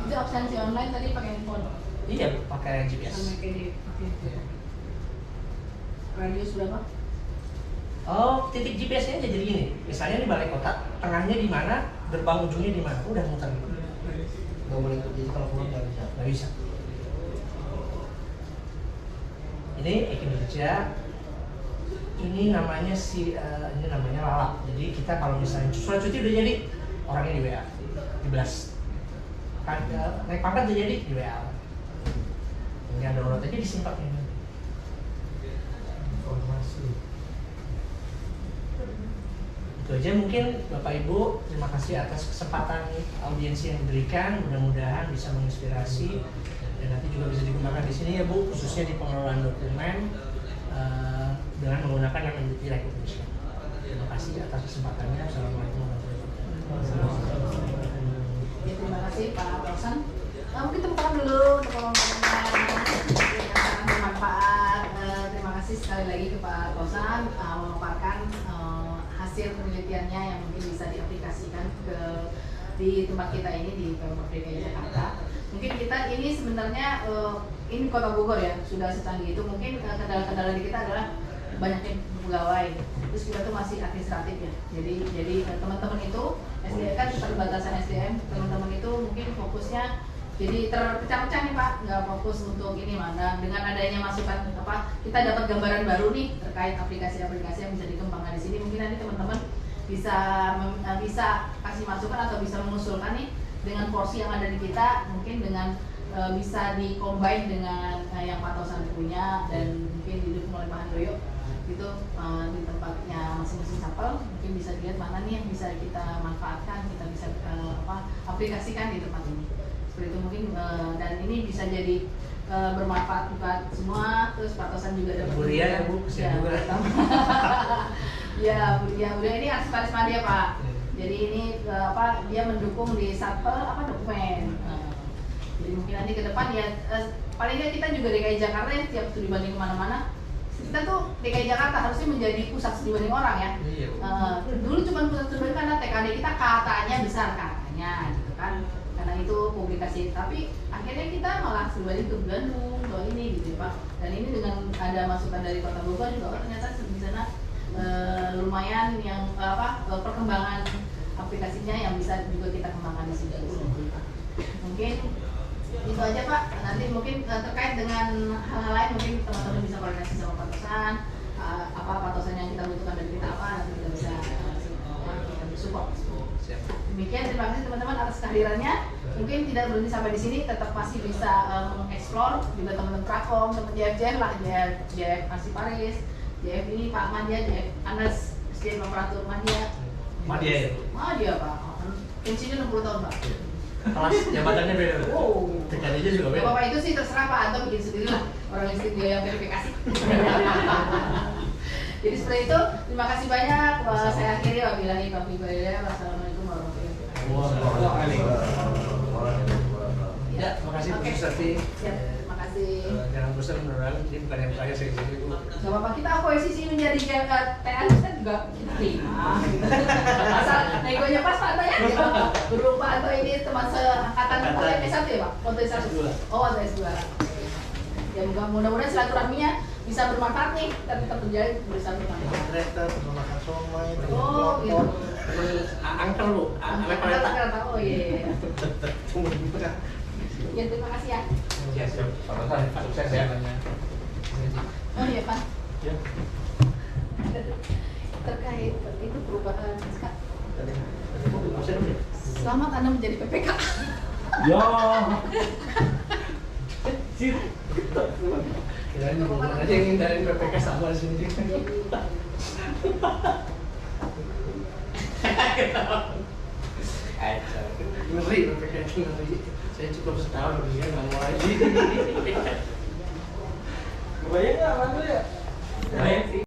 Itu absensi online tadi pakai handphone. Iya, pakai GPS. Sama kayak di radius berapa? Oh, titik GPS-nya aja jadi gini. Misalnya di balai kota, tengahnya di mana, gerbang ujungnya di mana. Udah muter gitu. Nggak boleh ikut, jadi kalau pulang nggak bisa. Nggak bisa. Ini Indonesia. ini namanya ini namanya lalap. Jadi kita kalau misalnya surat cuti udah jadi, orangnya di WA, di blast. Naik pangkat udah jadi di WA. Tinggal download aja disimpan ini. Informasi. Itu aja mungkin Bapak Ibu, terima kasih atas kesempatan audiensi yang diberikan. Mudah-mudahan bisa menginspirasi dan nanti juga bisa dikembangkan di sini ya Bu, khususnya di pengelolaan dokumen dengan menggunakan yang Entity Recognition. Terima kasih atas kesempatannya. Assalamualaikum warahmatullahi wabarakatuh. Ya, terima kasih Pak Kausan. Mungkin tepuk tangan dulu untuk ngomong-ngomongnya yang sangat bermanfaat. Terima kasih sekali lagi ke Pak Kausan memaparkan hasil penelitiannya yang mungkin bisa diaplikasikan di tempat kita ini di Pemprov DKI Jakarta. Mungkin kita ini sebenarnya ini Kota Bogor ya, sudah secanggih itu. Mungkin kendala-kendala di kita adalah banyaknya pegawai, terus kita tuh masih administratif ya. Jadi teman-teman itu SDM kan keterbatasan SDM, teman-teman itu mungkin fokusnya jadi terpecah-pecah nih Pak, nggak fokus untuk ini mana. Dengan adanya masukan kita dapat gambaran baru nih terkait aplikasi-aplikasi yang bisa dikembangkan di sini. Mungkin nanti teman-teman bisa kasih masukan atau bisa mengusulkan nih dengan porsi yang ada di kita, mungkin dengan bisa di-combine dengan yang Pak Tosan punya dan mungkin didukung oleh Pak Handoyo itu di tempatnya masing-masing sampel, mungkin bisa dilihat mana nih yang bisa kita manfaatkan, kita bisa aplikasikan di tempat ini. Seperti itu mungkin dan ini bisa jadi bermanfaat buat semua. Terus Pak Tosan juga dapat Bu Ria ya Bu, kesian juga. Ya, Bu Ria ini aksesoris media Pak. Jadi ini dia mendukung di sampel dokumen. Jadi mungkin nanti ke depan ya paling nggak kita juga DKI Jakarta ya, tiap studi banding kemana-mana kita tuh DKI Jakarta harusnya menjadi pusat studi banding orang ya. Iya. Dulu cuma pusat studi banding karena TKD kita katanya besar katanya gitu kan, karena itu publikasi. Tapi akhirnya kita malah studi banding ke Bandung, ke ini gitu Pak. Dan ini dengan ada masukan dari Kota Bogor juga ternyata di sana lumayan yang perkembangan aplikasinya yang bisa juga kita kembangkan di sini. Mungkin itu aja Pak. Nanti mungkin terkait dengan hal-hal lain mungkin teman-teman bisa koordinasi sama Pak Tosan. Pak Tosan yang kita butuhkan dari kita apa, nanti kita bisa support. Demikian, terima kasih teman-teman atas kehadirannya. Mungkin tidak berhenti sampai di sini, tetap masih bisa mengeksplor juga teman-teman Prakom, teman JF lah, JF Arsi Paris, JF ini Pak Madia, JF Anas, SDM Operator Madia. Madia Pak. Pensiunnya 60 tahun Pak. Kelas jabatannya beda. Oh, TKD-nya juga beda. Bapak itu sih terserah Pak Anto bikin sendiri lah. Orang istri dia yang verifikasi. Jadi seperti itu. Terima kasih banyak. Saya akhiri wabillahi taufiq wal hidayah. Wassalamualaikum warahmatullahi wabarakatuh. Ya, terima kasih Bu Susanti. Terima kasih. Jangan bosan beneran, ini bukan yang saya sendiri Bu. Gak apa-apa, kita akuisisi menjadi TA kita juga kita terima. Asal negonya pas Pak Anto ya. Berhubung Pak Anto ini teman seangkatan kalian S1 ya Pak? Waktu S1? Oh, waktu S2. Ya mudah-mudahan silaturahminya bisa bermanfaat nih, dan tetap terjalin bersama Kereta, makan somai, Oh, gitu. Angkel Bu, angkel kereta. Oh iya. Ya, terima kasih ya. Ya, siap. Sukses ya. Oh iya Pak. Ya. Terkait itu perubahan Kak. Selamat Anda menjadi PPK. Ya. Kirain bukan aja yang ngindarin PPK sama sini. Ngeri PPK itu ngeri. Saya cukup setahun dia nggak mau lagi.